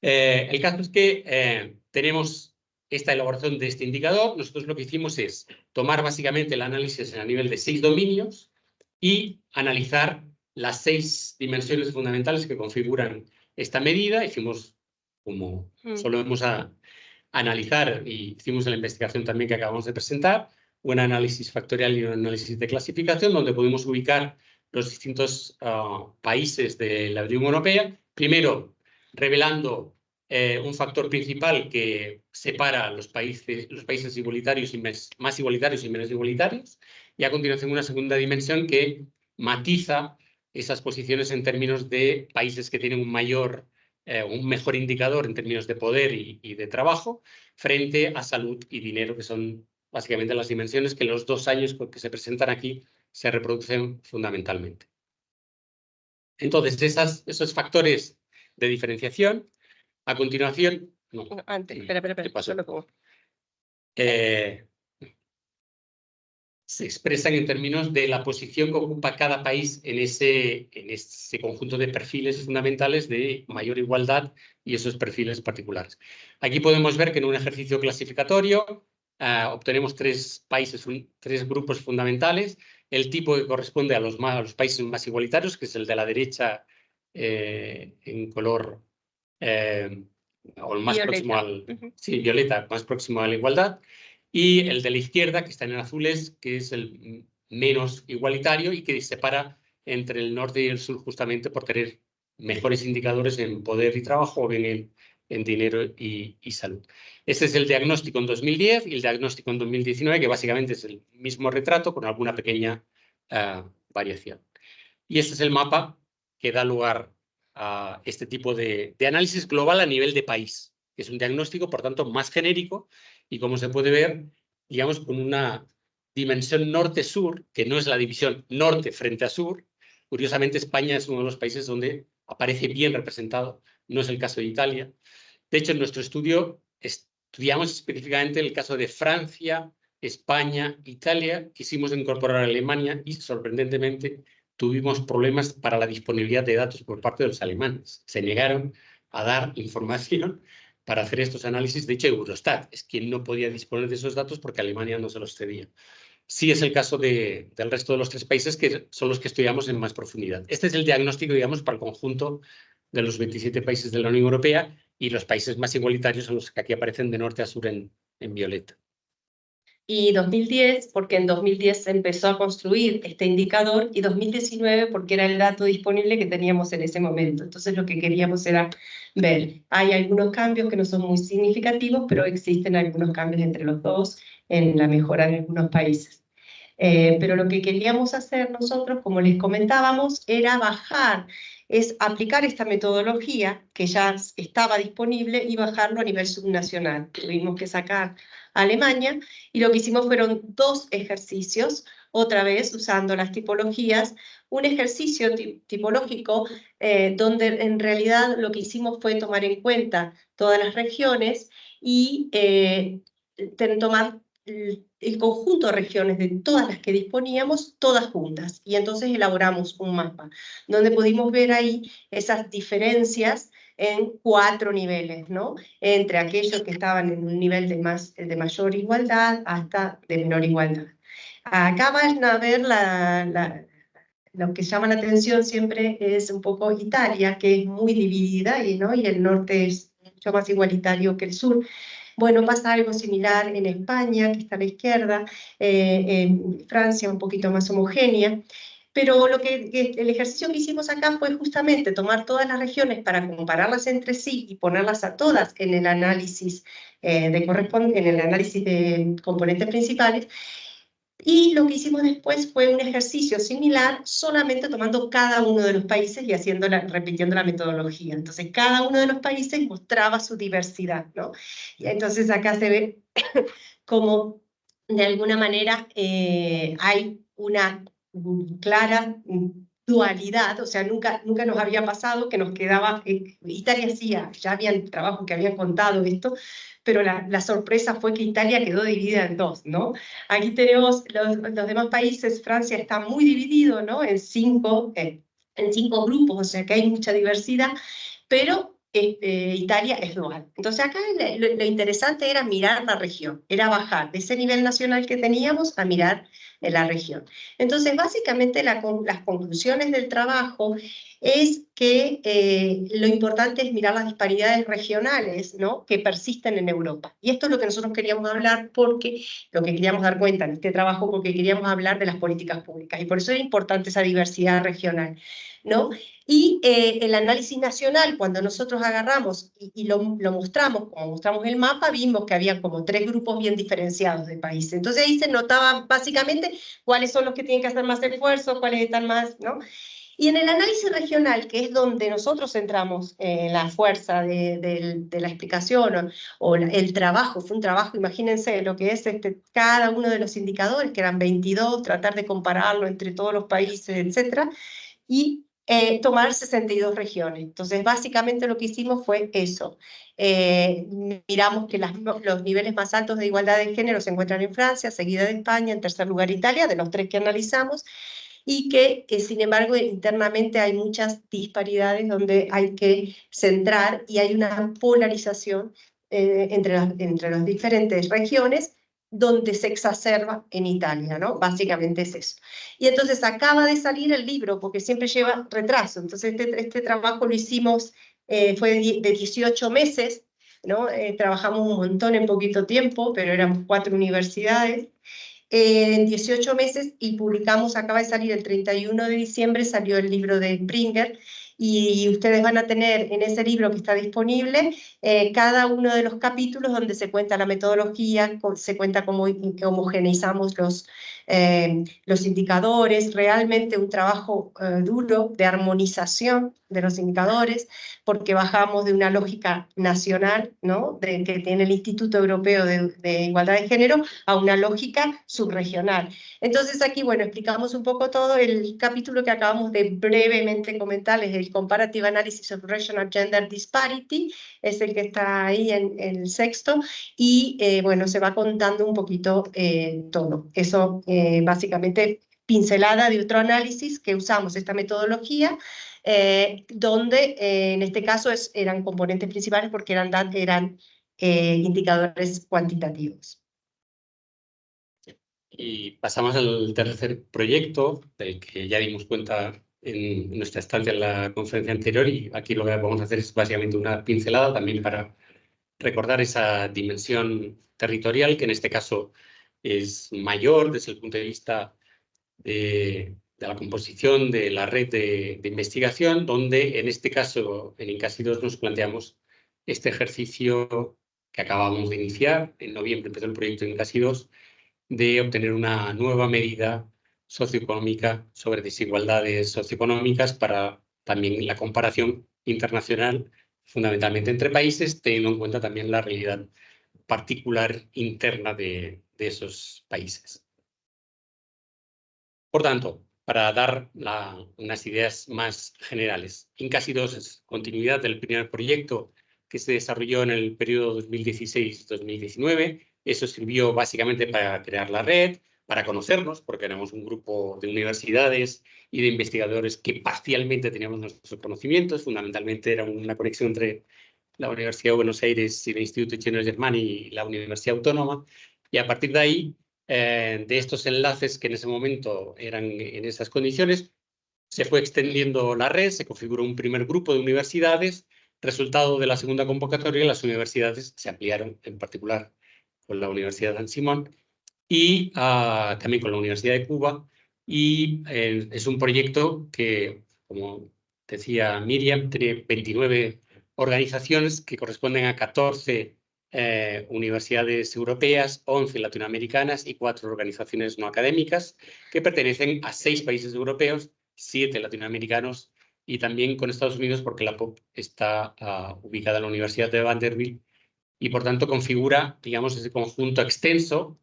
El caso es que tenemos esta elaboración de este indicador. Nosotros lo que hicimos es tomar básicamente el análisis a nivel de 6 dominios y analizar las 6 dimensiones fundamentales que configuran esta medida. Hicimos, como solemos analizar, y hicimos la investigación también que acabamos de presentar, un análisis factorial y un análisis de clasificación, donde pudimos ubicar los distintos países de la Unión Europea. Primero, revelando un factor principal que separa los países igualitarios y más igualitarios y menos igualitarios, y a continuación una segunda dimensión que matiza esas posiciones en términos de países que tienen un mejor indicador en términos de poder y de trabajo frente a salud y dinero, que son básicamente las dimensiones que en los 2 años que se presentan aquí se reproducen fundamentalmente. Entonces, esos factores de diferenciación, a continuación... No, Antes, espera, ¿qué pasó? yo lo pongo. Se expresan en términos de la posición que ocupa cada país en ese conjunto de perfiles fundamentales de mayor igualdad y esos perfiles particulares. Aquí podemos ver que en un ejercicio clasificatorio obtenemos 3 grupos fundamentales. El tipo que corresponde a los países más igualitarios, que es el de la derecha en color o el más Violeta. próximo al... Sí, violeta, más próximo a la igualdad. Y el de la izquierda, que está en azules, que es el menos igualitario y que separa entre el norte y el sur justamente por tener mejores indicadores en poder y trabajo o bien en dinero y salud. Este es el diagnóstico en 2010 y el diagnóstico en 2019, que básicamente es el mismo retrato con alguna pequeña variación. Y este es el mapa que da lugar a este tipo de análisis global a nivel de país, que es un diagnóstico, por tanto, más genérico y, como se puede ver, digamos, con una dimensión norte-sur, que no es la división norte frente a sur. Curiosamente, España es uno de los países donde aparece bien representado, no es el caso de Italia. De hecho, en nuestro estudio estudiamos específicamente el caso de Francia, España, Italia. Quisimos incorporar a Alemania y, sorprendentemente, tuvimos problemas para la disponibilidad de datos por parte de los alemanes. Se negaron a dar información para hacer estos análisis. De hecho, Eurostat es quien no podía disponer de esos datos porque Alemania no se los cedía. Sí es el caso del resto de los 3 países, que son los que estudiamos en más profundidad. Este es el diagnóstico, digamos, para el conjunto de los 27 países de la Unión Europea, y los países más igualitarios son los que aquí aparecen de norte a sur en violeta. Y 2010, porque en 2010 se empezó a construir este indicador, y 2019 porque era el dato disponible que teníamos en ese momento. Entonces lo que queríamos era ver, hay algunos cambios que no son muy significativos, pero existen algunos cambios entre los dos en la mejora de algunos países. Pero lo que queríamos hacer nosotros, como les comentábamos, era aplicar esta metodología que ya estaba disponible y bajarlo a nivel subnacional. Tuvimos que sacar a Alemania y lo que hicimos fueron 2 ejercicios, otra vez usando las tipologías. Un ejercicio tipológico donde en realidad lo que hicimos fue tomar en cuenta todas las regiones y tomar el conjunto de regiones de todas las que disponíamos, todas juntas, y entonces elaboramos un mapa, donde pudimos ver ahí esas diferencias en 4 niveles, ¿no? Entre aquellos que estaban en un nivel de mayor igualdad hasta de menor igualdad. Acá van a ver lo que llama la atención siempre es un poco Italia, que es muy dividida, ¿no? Y el norte es mucho más igualitario que el sur. Bueno, pasa algo similar en España, que está a la izquierda, en Francia un poquito más homogénea, pero el ejercicio que hicimos acá fue justamente tomar todas las regiones para compararlas entre sí y ponerlas a todas en el análisis de componentes principales. Y lo que hicimos después fue un ejercicio similar, solamente tomando cada uno de los países y repitiendo la metodología. Entonces, cada uno de los países mostraba su diversidad, ¿no? Y entonces acá se ve como, de alguna manera, hay una clara dualidad, o sea, nunca nos había pasado que nos quedaba, Italia hacía, ya habían trabajos que habían contado esto, pero la sorpresa fue que Italia quedó dividida en 2, ¿no? Aquí tenemos los demás países. Francia está muy dividido, ¿no? En 5 grupos, o sea que hay mucha diversidad, pero Italia es dual. Entonces acá lo interesante era mirar la región, era bajar de ese nivel nacional que teníamos a mirar en la región. Entonces básicamente las conclusiones del trabajo es que lo importante es mirar las disparidades regionales, ¿no? Que persisten en Europa. Y esto es lo que nosotros queríamos hablar, porque lo que queríamos dar cuenta en este trabajo, porque queríamos hablar de las políticas públicas, y por eso era importante esa diversidad regional, ¿no? Y el análisis nacional, cuando nosotros agarramos y lo mostramos, como mostramos el mapa, vimos que había como 3 grupos bien diferenciados de países. Entonces ahí se notaba básicamente cuáles son los que tienen que hacer más esfuerzo, cuáles están más, ¿no? Y en el análisis regional, que es donde nosotros centramos la fuerza de la explicación o el trabajo, fue un trabajo, imagínense lo que es cada uno de los indicadores, que eran 22, tratar de compararlo entre todos los países, etcétera, y tomar 62 regiones. Entonces, básicamente lo que hicimos fue eso. Miramos que los niveles más altos de igualdad de género se encuentran en Francia, seguida de España, en tercer lugar Italia, de los 3 que analizamos, y que, sin embargo, internamente hay muchas disparidades donde hay que centrar y hay una polarización entre las diferentes regiones donde se exacerba en Italia, ¿no? Básicamente es eso. Y entonces acaba de salir el libro, porque siempre lleva retraso, entonces este trabajo lo hicimos, fue de 18 meses, ¿no? Trabajamos un montón en poquito tiempo, pero éramos 4 universidades, en 18 meses, y publicamos, acaba de salir el 31 de diciembre, salió el libro de Springer, y ustedes van a tener en ese libro que está disponible cada uno de los capítulos donde se cuenta la metodología, se cuenta cómo homogeneizamos los indicadores, realmente un trabajo duro de armonización de los indicadores, porque bajamos de una lógica nacional, ¿no? Que tiene el Instituto Europeo de Igualdad de Género, a una lógica subregional. Entonces aquí, bueno, explicamos un poco todo. El capítulo que acabamos de brevemente comentar es el Comparative Analysis of Regional Gender Disparity, es el que está ahí en el sexto, y bueno, se va contando un poquito todo. Eso básicamente pincelada de otro análisis que usamos esta metodología, donde en este caso eran componentes principales porque eran indicadores cuantitativos. Y pasamos al tercer proyecto, del que ya dimos cuenta en nuestra estancia en la conferencia anterior, y aquí lo que vamos a hacer es básicamente una pincelada también para recordar esa dimensión territorial, que en este caso es mayor desde el punto de vista de la composición de la red de investigación, donde en este caso en Incasi 2 nos planteamos este ejercicio que acabamos de iniciar. En noviembre empezó el proyecto Incasi 2, de obtener una nueva medida socioeconómica sobre desigualdades socioeconómicas para también la comparación internacional, fundamentalmente entre países, teniendo en cuenta también la realidad particular interna de esos países. Por tanto, para dar unas ideas más generales, Incasi 2 es continuidad del primer proyecto que se desarrolló en el periodo 2016-2019. Eso sirvió básicamente para crear la red, para conocernos, porque éramos un grupo de universidades y de investigadores que parcialmente teníamos nuestros conocimientos. Fundamentalmente era una conexión entre la Universidad de Buenos Aires y el Instituto Ticino Germani y la Universidad Autónoma. Y a partir de ahí, de estos enlaces que en ese momento eran en esas condiciones, se fue extendiendo la red, se configuró un primer grupo de universidades. Resultado de la segunda convocatoria, las universidades se ampliaron, en particular con la Universidad de San Simón y también con la Universidad de Cuba. Y es un proyecto que, como decía Miriam, tiene 29 organizaciones que corresponden a 14 universidades europeas, 11 latinoamericanas y 4 organizaciones no académicas que pertenecen a 6 países europeos, 7 latinoamericanos y también con Estados Unidos, porque la POP está ubicada en la Universidad de Vanderbilt y por tanto configura, digamos, ese conjunto extenso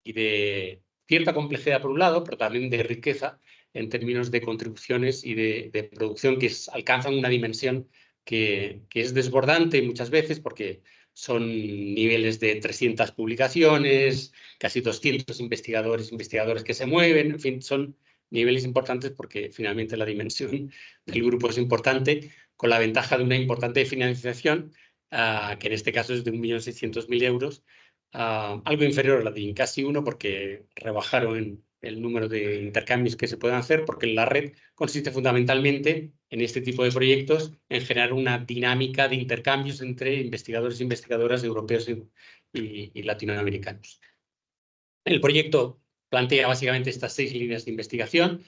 y de cierta complejidad por un lado, pero también de riqueza en términos de contribuciones y de producción que alcanzan una dimensión que es desbordante muchas veces porque son niveles de 300 publicaciones, casi 200 investigadores que se mueven, en fin, son niveles importantes porque finalmente la dimensión del grupo es importante, con la ventaja de una importante financiación, que en este caso es de 1.600.000 euros, algo inferior a la de Incasi 1 porque rebajaron el número de intercambios que se pueden hacer, porque la red consiste fundamentalmente en este tipo de proyectos en generar una dinámica de intercambios entre investigadores e investigadoras europeos y latinoamericanos. El proyecto plantea básicamente estas 6 líneas de investigación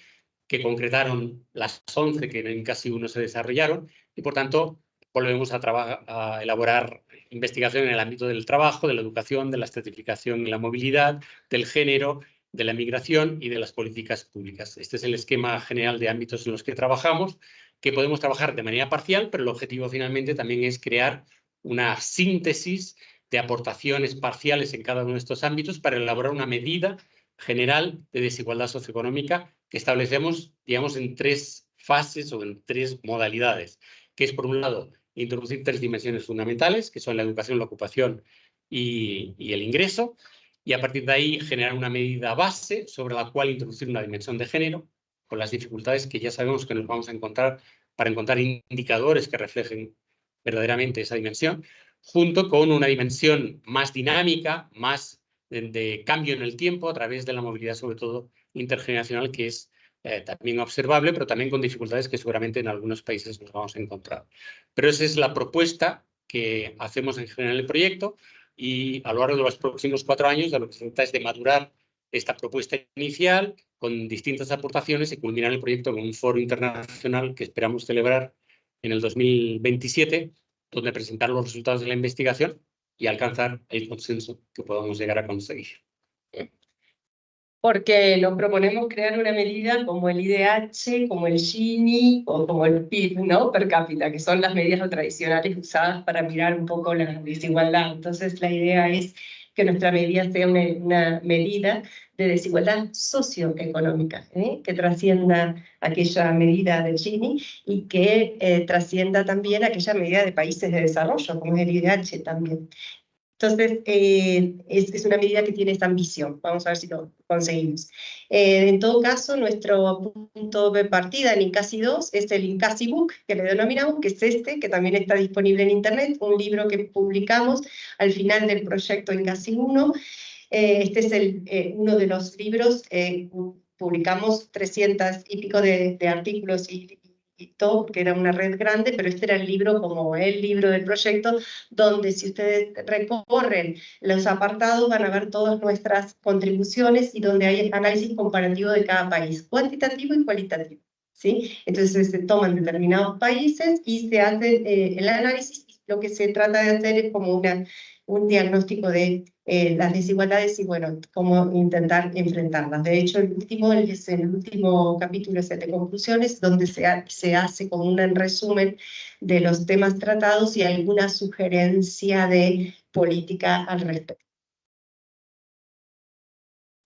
que concretaron las 11 que en Incasi 1 se desarrollaron y, por tanto, volvemos a elaborar investigación en el ámbito del trabajo, de la educación, de la estratificación y la movilidad, del género de la migración y de las políticas públicas. Este es el esquema general de ámbitos en los que trabajamos, que podemos trabajar de manera parcial, pero el objetivo finalmente también es crear una síntesis de aportaciones parciales en cada uno de estos ámbitos para elaborar una medida general de desigualdad socioeconómica que establecemos, digamos, en 3 fases o en 3 modalidades, que es, por un lado, introducir 3 dimensiones fundamentales, que son la educación, la ocupación y el ingreso, y a partir de ahí generar una medida base sobre la cual introducir una dimensión de género, con las dificultades que ya sabemos que nos vamos a encontrar para encontrar indicadores que reflejen verdaderamente esa dimensión, junto con una dimensión más dinámica, más de cambio en el tiempo a través de la movilidad, sobre todo intergeneracional, que es también observable, pero también con dificultades que seguramente en algunos países nos vamos a encontrar. Pero esa es la propuesta que hacemos en general en el proyecto, y a lo largo de los próximos 4 años lo que se trata es de madurar esta propuesta inicial con distintas aportaciones y culminar el proyecto con un foro internacional que esperamos celebrar en el 2027, donde presentar los resultados de la investigación y alcanzar el consenso que podamos llegar a conseguir. Porque nos proponemos crear una medida como el IDH, como el Gini o como el PIB, ¿no? Per cápita, que son las medidas tradicionales usadas para mirar un poco la desigualdad. Entonces la idea es que nuestra medida sea una medida de desigualdad socioeconómica, que trascienda aquella medida del Gini y que trascienda también aquella medida de países de desarrollo, como es el IDH también. Entonces, es una medida que tiene esta ambición. Vamos a ver si lo conseguimos. En todo caso, nuestro punto de partida en INCASI 2 es el INCASI Book, que le denominamos, que es este, que también está disponible en Internet, un libro que publicamos al final del proyecto INCASI 1. Este es uno de los libros, publicamos 300 y pico de artículos y todo, porque era una red grande, pero este era el libro como el libro del proyecto, donde si ustedes recorren los apartados van a ver todas nuestras contribuciones y donde hay análisis comparativo de cada país, cuantitativo y cualitativo, ¿sí? Entonces se toman determinados países y se hace el análisis, y lo que se trata de hacer es como un diagnóstico de las desigualdades y, bueno, cómo intentar enfrentarlas. De hecho, el último capítulo es el de conclusiones, donde se hace como un resumen de los temas tratados y alguna sugerencia de política al respecto.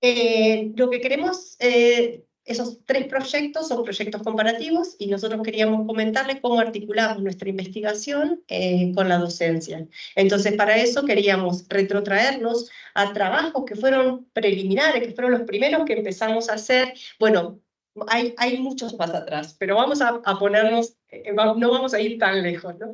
Lo que queremos, esos 3 proyectos son proyectos comparativos y nosotros queríamos comentarles cómo articulamos nuestra investigación con la docencia. Entonces, para eso queríamos retrotraernos a trabajos que fueron preliminares, que fueron los primeros que empezamos a hacer. Bueno, hay muchos más atrás, pero vamos a ponernos, no vamos a ir tan lejos, ¿no?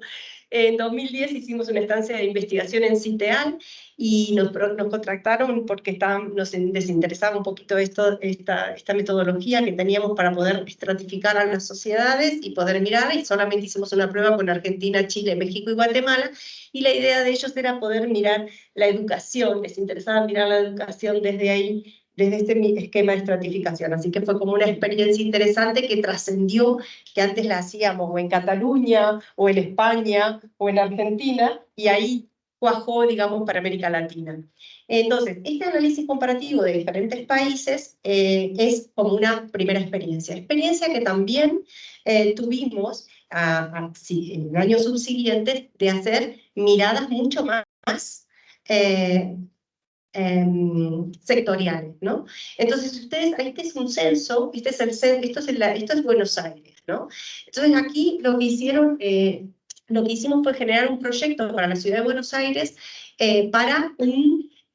En 2010 hicimos una estancia de investigación en CITEAL y nos contactaron porque nos interesaba un poquito esta metodología que teníamos para poder estratificar a las sociedades y poder mirar, y solamente hicimos una prueba con Argentina, Chile, México y Guatemala, y la idea de ellos era poder mirar la educación, les interesaba mirar la educación desde ahí, desde este esquema de estratificación. Así que fue como una experiencia interesante que trascendió, que antes la hacíamos o en Cataluña, o en España, o en Argentina, y ahí cuajó, digamos, para América Latina. Entonces, este análisis comparativo de diferentes países es como una primera experiencia que también tuvimos en años subsiguientes de hacer miradas mucho más sectoriales, ¿no? Entonces, ustedes, este es un censo, esto es Buenos Aires, ¿no? Entonces, aquí lo que hicimos fue generar un proyecto para la ciudad de Buenos Aires para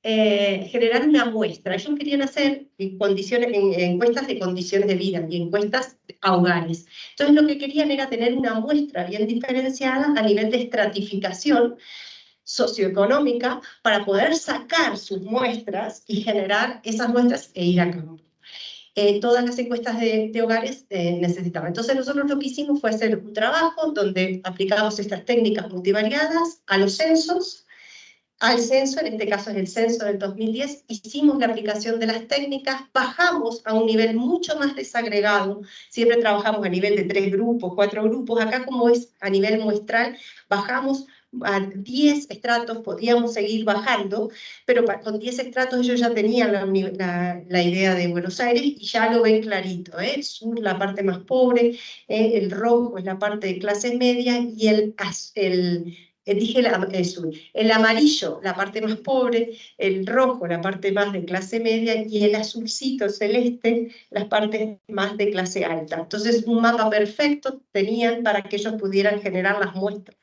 generar una muestra. Ellos querían hacer encuestas de condiciones de vida y encuestas a hogares. Entonces, lo que querían era tener una muestra bien diferenciada a nivel de estratificación socioeconómica para poder sacar sus muestras y generar esas muestras e ir a campo. Todas las encuestas de hogares necesitaban. Entonces nosotros lo que hicimos fue hacer un trabajo donde aplicamos estas técnicas multivariadas a los censos, al censo, en este caso es el censo del 2010, hicimos la aplicación de las técnicas, bajamos a un nivel mucho más desagregado, siempre trabajamos a nivel de 3 grupos, 4 grupos, acá como es a nivel muestral, bajamos a 10 estratos podíamos seguir bajando, pero con 10 estratos ellos ya tenían la idea de Buenos Aires y ya lo ven clarito, ¿eh? Sur, la parte más pobre, el rojo es la parte de clase media y el amarillo, la parte más pobre, el rojo, la parte más de clase media, y el azulcito celeste, las partes más de clase alta. Entonces, un mapa perfecto tenían para que ellos pudieran generar las muestras.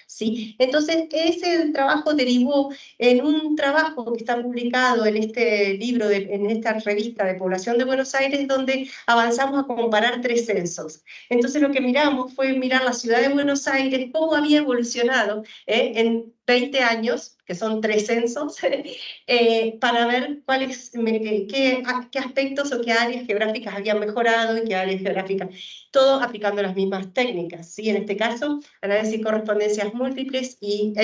¿Sí? Entonces, ese trabajo derivó en un trabajo que está publicado en este libro, en esta revista de Población de Buenos Aires, donde avanzamos a comparar 3 censos. Entonces, lo que miramos fue mirar la ciudad de Buenos Aires, cómo había evolucionado en 20 años, que son 3 censos, para ver qué aspectos o qué áreas geográficas habían mejorado y qué áreas geográficas, todo aplicando las mismas técnicas, ¿sí? En este caso, análisis de correspondencias múltiples y,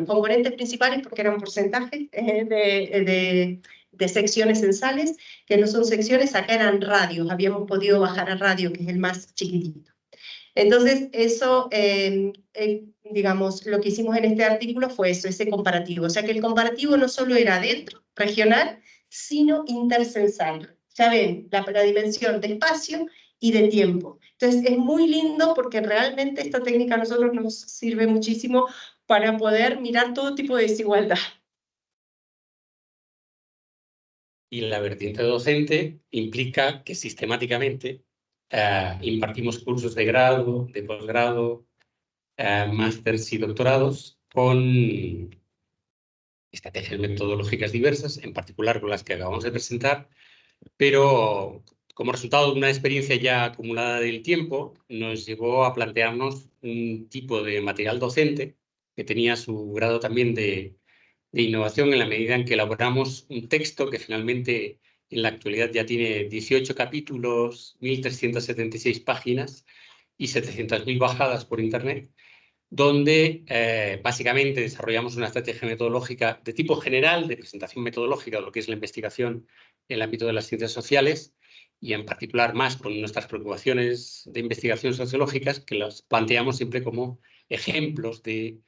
componentes principales, porque eran porcentajes de secciones censales, que no son secciones, acá eran radios, habíamos podido bajar a radio, que es el más chiquitito. Entonces, eso, digamos, lo que hicimos en este artículo fue eso, ese comparativo. O sea que el comparativo no solo era dentro, regional, sino intercensal. Ya ven, la dimensión de espacio y de tiempo. Entonces, es muy lindo porque realmente esta técnica a nosotros nos sirve muchísimo para poder mirar todo tipo de desigualdad. Y la vertiente docente implica que sistemáticamente impartimos cursos de grado, de posgrado, másters y doctorados con estrategias metodológicas diversas, en particular con las que acabamos de presentar, pero como resultado de una experiencia ya acumulada del tiempo, nos llevó a plantearnos un tipo de material docente que tenía su grado también de innovación en la medida en que elaboramos un texto que finalmente en la actualidad ya tiene 18 capítulos, 1.376 páginas y 700.000 bajadas por Internet, donde básicamente desarrollamos una estrategia metodológica de tipo general, de presentación metodológica de lo que es la investigación en el ámbito de las ciencias sociales, y en particular más con nuestras preocupaciones de investigación sociológicas, que las planteamos siempre como ejemplos de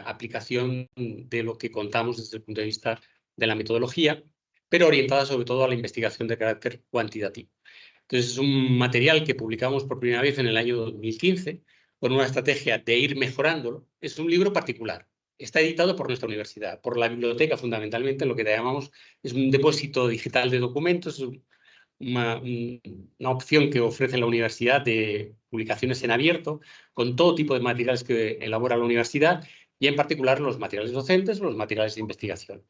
aplicación de lo que contamos desde el punto de vista de la metodología, pero orientada sobre todo a la investigación de carácter cuantitativo. Entonces, es un material que publicamos por primera vez en el año 2015, con una estrategia de ir mejorándolo. Es un libro particular. Está editado por nuestra universidad, por la biblioteca fundamentalmente, lo que llamamos es un depósito digital de documentos, una opción que ofrece la universidad de publicaciones en abierto, con todo tipo de materiales que elabora la universidad y en particular los materiales docentes o los materiales de investigación.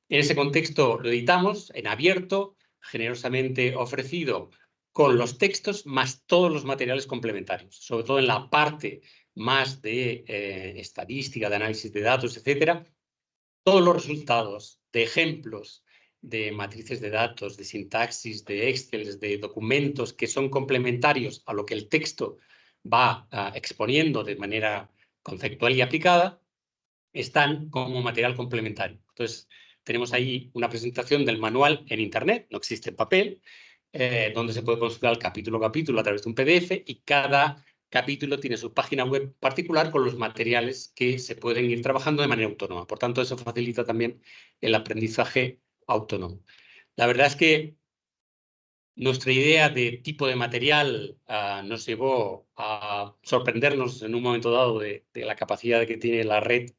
En ese contexto lo editamos en abierto, generosamente ofrecido con los textos más todos los materiales complementarios, sobre todo en la parte más de estadística, de análisis de datos, etcétera. Todos los resultados de ejemplos de matrices de datos, de sintaxis, de Excel, de documentos que son complementarios a lo que el texto va exponiendo de manera conceptual y aplicada, están como material complementario. Entonces, tenemos ahí una presentación del manual en Internet, no existe en papel, donde se puede consultar capítulo a capítulo a través de un PDF y cada capítulo tiene su página web particular con los materiales que se pueden ir trabajando de manera autónoma. Por tanto, eso facilita también el aprendizaje autónomo. La verdad es que nuestra idea de tipo de material nos llevó a sorprendernos en un momento dado de la capacidad que tiene la red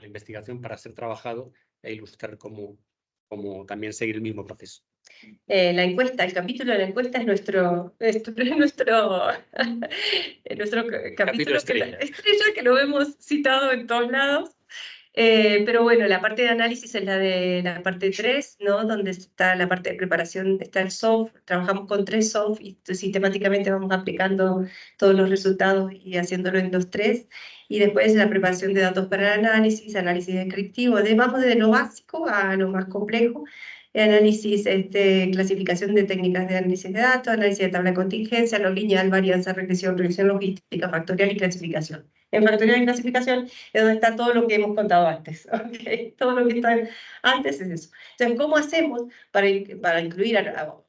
la investigación para ser trabajado e ilustrar cómo también seguir el mismo proceso. La encuesta, el capítulo de la encuesta es nuestro capítulo estrella. estrella, que lo hemos citado en todos lados. Pero bueno, la parte de análisis es la parte 3, ¿no? Donde está la parte de preparación, está el soft, trabajamos con 3 soft y sistemáticamente vamos aplicando todos los resultados y haciéndolo en los 3. Y después la preparación de datos para el análisis descriptivo, vamos desde lo básico a lo más complejo. Análisis, clasificación de técnicas de análisis de datos, análisis de tabla de contingencia, lo lineal, varianza, regresión logística, factorial y clasificación. En factorial y clasificación es donde está todo lo que hemos contado antes. ¿Okay? Todo lo que está antes es eso. Entonces, ¿cómo hacemos para incluir,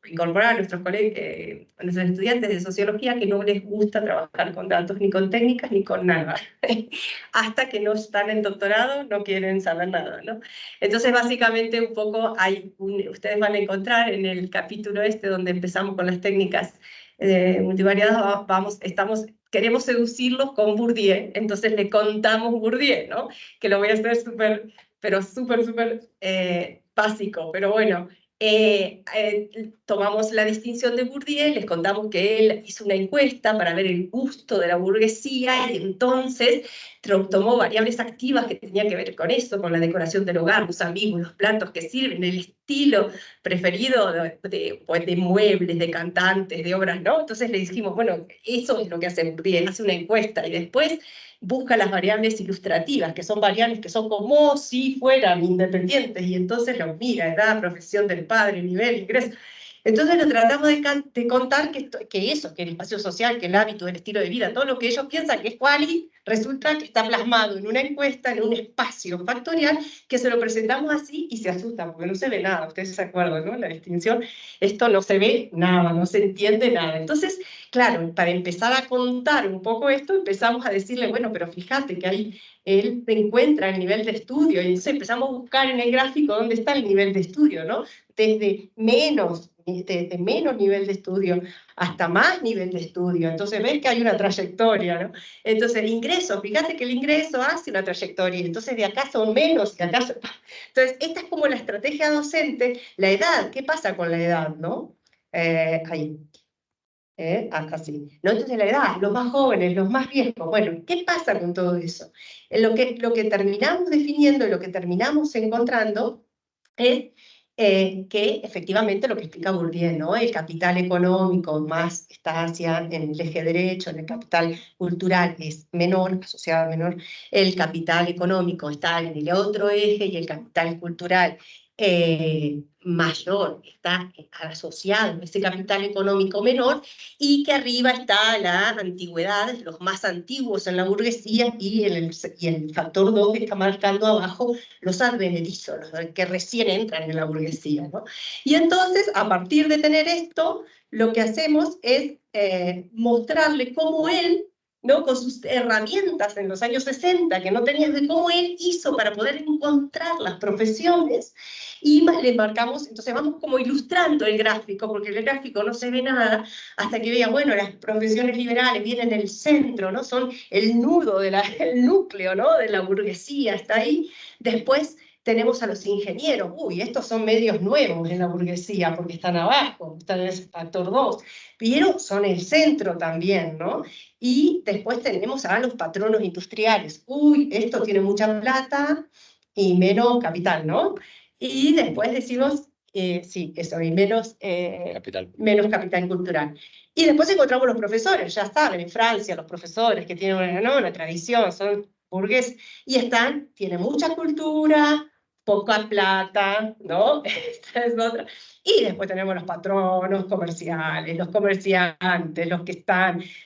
incorporar a nuestros a nuestros estudiantes de sociología que no les gusta trabajar con datos, ni con técnicas, ni con nada? Hasta que no están en doctorado, no quieren saber nada, ¿no? Entonces, básicamente, un poco ustedes van a encontrar en el capítulo donde empezamos con las técnicas multivariadas, queremos seducirlos con Bourdieu, entonces le contamos Bourdieu, ¿no? Que lo voy a hacer súper básico, pero bueno, tomamos la distinción de Bourdieu, les contamos que él hizo una encuesta para ver el gusto de la burguesía y entonces tomó variables activas que tenían que ver con eso, con la decoración del hogar, los amigos, los platos que sirven, el estilo preferido de muebles, de cantantes, de obras, ¿no? Entonces le dijimos, bueno, eso es lo que hace Bourdieu, hace una encuesta y después busca las variables ilustrativas, que son variables que son como si fueran independientes, y entonces los mira, edad, profesión del padre, nivel, ingreso. Entonces lo tratamos de contar que eso, que el espacio social, que el hábito, el estilo de vida, todo lo que ellos piensan que es quali, resulta que está plasmado en una encuesta, en un espacio factorial, que se lo presentamos así y se asustan, porque no se ve nada, ustedes se acuerdan, ¿no? La distinción, esto no se ve nada, no se entiende nada. Entonces, claro, para empezar a contar un poco esto, empezamos a decirle, bueno, pero fíjate que ahí él encuentra el nivel de estudio, y entonces empezamos a buscar en el gráfico dónde está el nivel de estudio, ¿no? Desde menos nivel de estudio hasta más nivel de estudio. Entonces ves que hay una trayectoria, ¿no? Entonces el ingreso, fíjate que el ingreso hace una trayectoria, entonces de acá son menos, de acá son... Entonces esta es como la estrategia docente. La edad, ¿qué pasa con la edad, no? Ahí. Acá sí. ¿No? Entonces la edad, los más jóvenes, los más viejos, bueno, ¿qué pasa con todo eso? Lo que terminamos definiendo, lo que terminamos encontrando es que efectivamente lo que explica Bourdieu, ¿no? El capital económico más está en el eje derecho, el capital cultural es menor, asociado a menor, el capital económico está en el otro eje y el capital cultural mayor está asociado a ese capital económico menor, y que arriba está la antigüedad, los más antiguos en la burguesía, y el factor 2 está marcando abajo los advenedizos, los que recién entran en la burguesía, ¿no? Y entonces, a partir de tener esto, lo que hacemos es mostrarle cómo él, ¿no? Con sus herramientas en los años 60, que no tenías, de cómo él hizo para poder encontrar las profesiones, y le marcamos, entonces vamos como ilustrando el gráfico, porque en el gráfico no se ve nada, hasta que vea, bueno, las profesiones liberales vienen del centro, ¿no? Son el nudo, el núcleo, ¿no? De la burguesía, está ahí. Después tenemos a los ingenieros, uy, estos son medios nuevos en la burguesía, porque están abajo, están en ese factor 2, pero son el centro también, ¿no? Y después tenemos a los patronos industriales, uy, esto tiene mucha plata y menos capital, ¿no? Y después decimos, sí, eso, y menos capital cultural. Y después encontramos los profesores, ya saben, en Francia, los profesores que tienen una tradición, son burgueses, y tienen mucha cultura, poca plata, ¿no? Esta es otra. Y después tenemos los patronos comerciales, los comerciantes,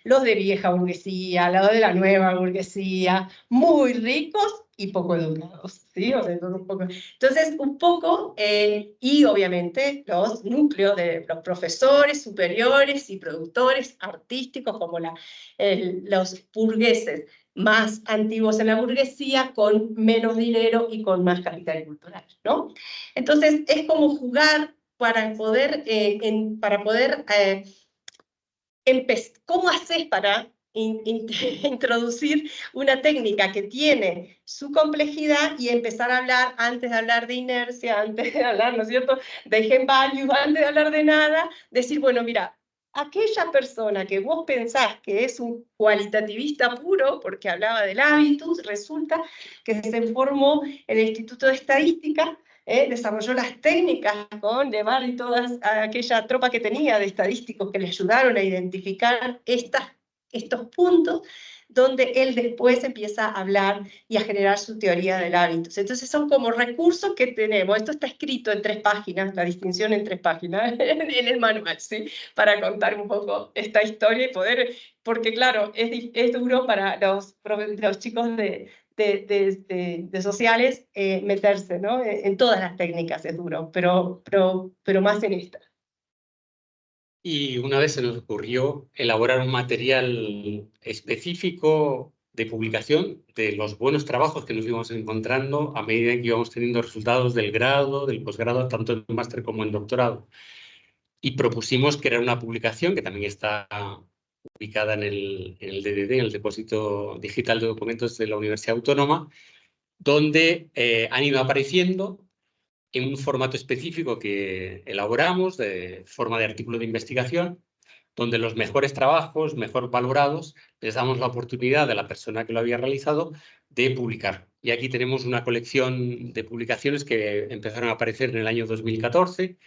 los de vieja burguesía, los de la nueva burguesía, muy ricos y poco educados, ¿sí? O sea, entonces, un poco, y obviamente los núcleos de los profesores superiores y productores artísticos, como los burgueses más antiguos en la burguesía, con menos dinero y con más capital cultural, ¿no? Entonces, es como jugar para poder, ¿cómo haces para introducir una técnica que tiene su complejidad y empezar a hablar, antes de hablar de inercia, antes de hablar, ¿no es cierto?, de eigenvalue, antes de hablar de nada, decir, bueno, mira, aquella persona que vos pensás que es un cualitativista puro, porque hablaba del hábitus, resulta que se formó en el Instituto de Estadística, desarrolló las técnicas con Levar y toda aquella tropa que tenía de estadísticos que le ayudaron a identificar estos puntos, donde él después empieza a hablar y a generar su teoría del hábitus. Entonces son como recursos que tenemos. Esto está escrito en 3 páginas, la distinción en 3 páginas, en el manual, ¿sí? Para contar un poco esta historia y poder, porque claro, es duro para los chicos de sociales meterse, ¿no? En todas las técnicas es duro, pero más en esta. Y una vez se nos ocurrió elaborar un material específico de publicación de los buenos trabajos que nos íbamos encontrando a medida que íbamos teniendo resultados del grado, del posgrado, tanto en máster como en doctorado. Y propusimos crear una publicación que también está ubicada en el DDD, en el Depósito Digital de Documentos de la Universidad Autónoma, donde han ido apareciendo en un formato específico que elaboramos, de forma de artículo de investigación, donde los mejores trabajos, mejor valorados, les damos la oportunidad a la persona que lo había realizado de publicar. Y aquí tenemos una colección de publicaciones que empezaron a aparecer en el año 2014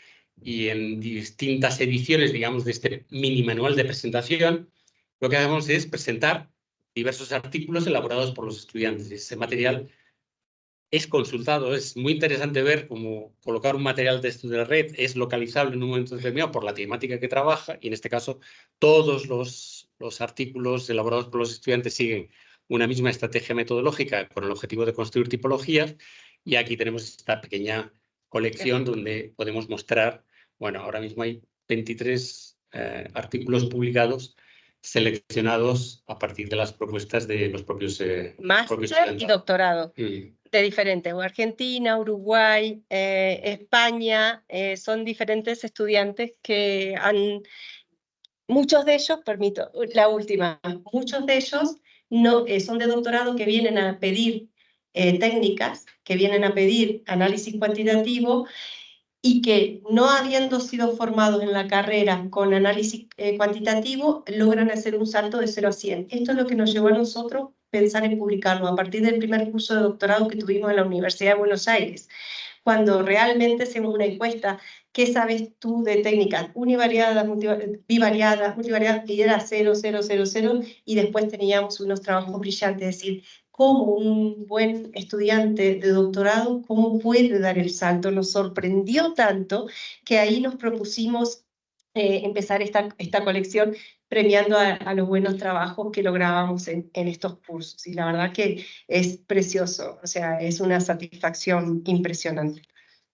y en distintas ediciones, digamos, de este mini manual de presentación, lo que hacemos es presentar diversos artículos elaborados por los estudiantes. Ese material es consultado, es muy interesante ver cómo colocar un material de esto de la red es localizable en un momento determinado por la temática que trabaja, y en este caso todos los artículos elaborados por los estudiantes siguen una misma estrategia metodológica con el objetivo de construir tipologías, y aquí tenemos esta pequeña colección donde podemos mostrar, bueno, ahora mismo hay 23 artículos publicados seleccionados a partir de las propuestas de los propios Máster y doctorado. De diferentes, Argentina, Uruguay, España, son diferentes estudiantes que muchos de ellos, permito, la última, muchos de ellos no, son de doctorado que vienen a pedir técnicas, que vienen a pedir análisis cuantitativo, y que no habiendo sido formados en la carrera con análisis cuantitativo, logran hacer un salto de 0 a 100. Esto es lo que nos llevó a nosotros pensar en publicarlo a partir del primer curso de doctorado que tuvimos en la Universidad de Buenos Aires, cuando realmente hacemos una encuesta, ¿qué sabes tú de técnicas univariadas, bivariadas, multivariadas? Y era 0, 0, 0, 0, y después teníamos unos trabajos brillantes, es decir, cómo un buen estudiante de doctorado, cómo puede dar el salto. Nos sorprendió tanto que ahí nos propusimos empezar esta colección premiando a los buenos trabajos que lográbamos en estos cursos. Y la verdad que es precioso, o sea, es una satisfacción impresionante.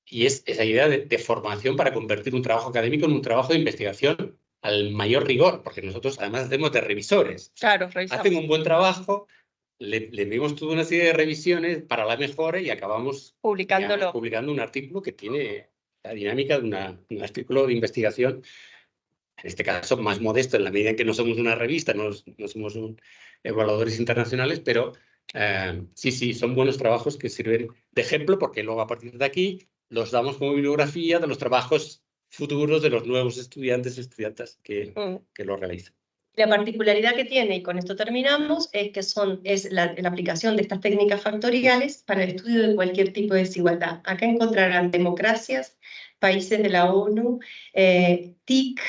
Y es esa idea de formación para convertir un trabajo académico en un trabajo de investigación al mayor rigor, porque nosotros además hacemos de revisores. Claro, revisamos. Hacen un buen trabajo, le dimos toda una serie de revisiones para la mejora y acabamos publicando un artículo que tiene la dinámica de un artículo de investigación, en este caso más modesto en la medida en que no somos una revista, no somos evaluadores internacionales, pero sí, son buenos trabajos que sirven de ejemplo, porque luego a partir de aquí los damos como bibliografía de los trabajos futuros de los nuevos estudiantes y estudiantas que lo realizan. La particularidad que tiene, y con esto terminamos, es que es la aplicación de estas técnicas factoriales para el estudio de cualquier tipo de desigualdad. Acá encontrarán democracias, países de la ONU, TIC,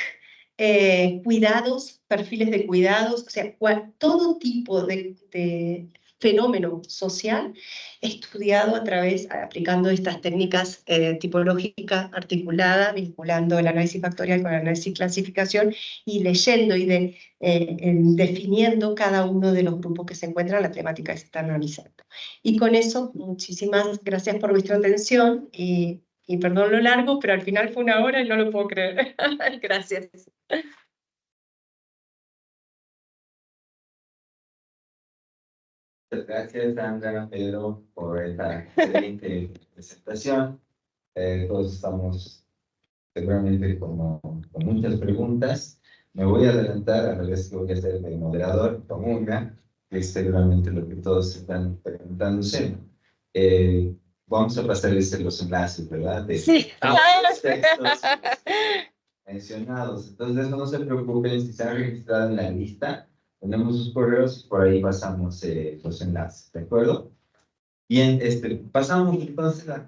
cuidados, perfiles de cuidados, o sea, todo tipo de fenómeno social estudiado aplicando estas técnicas tipológicas articuladas, vinculando el análisis factorial con el análisis clasificación y leyendo y definiendo cada uno de los grupos que se encuentran en la temática que se está analizando. Y con eso, muchísimas gracias por vuestra atención y perdón lo largo, pero al final fue 1 hora y no lo puedo creer. Gracias. Gracias, Sandra, Pedro, por esta excelente presentación. Todos estamos seguramente con muchas preguntas. Me voy a adelantar, a la vez que voy a ser el moderador con una, que es seguramente lo que todos están preguntándose. Vamos a pasarles los enlaces, ¿verdad? Sí. Los textos mencionados. Entonces, no se preocupen si se han registrado en la lista. Tenemos sus correos y por ahí pasamos los enlaces, ¿de acuerdo? Bien, pasamos entonces a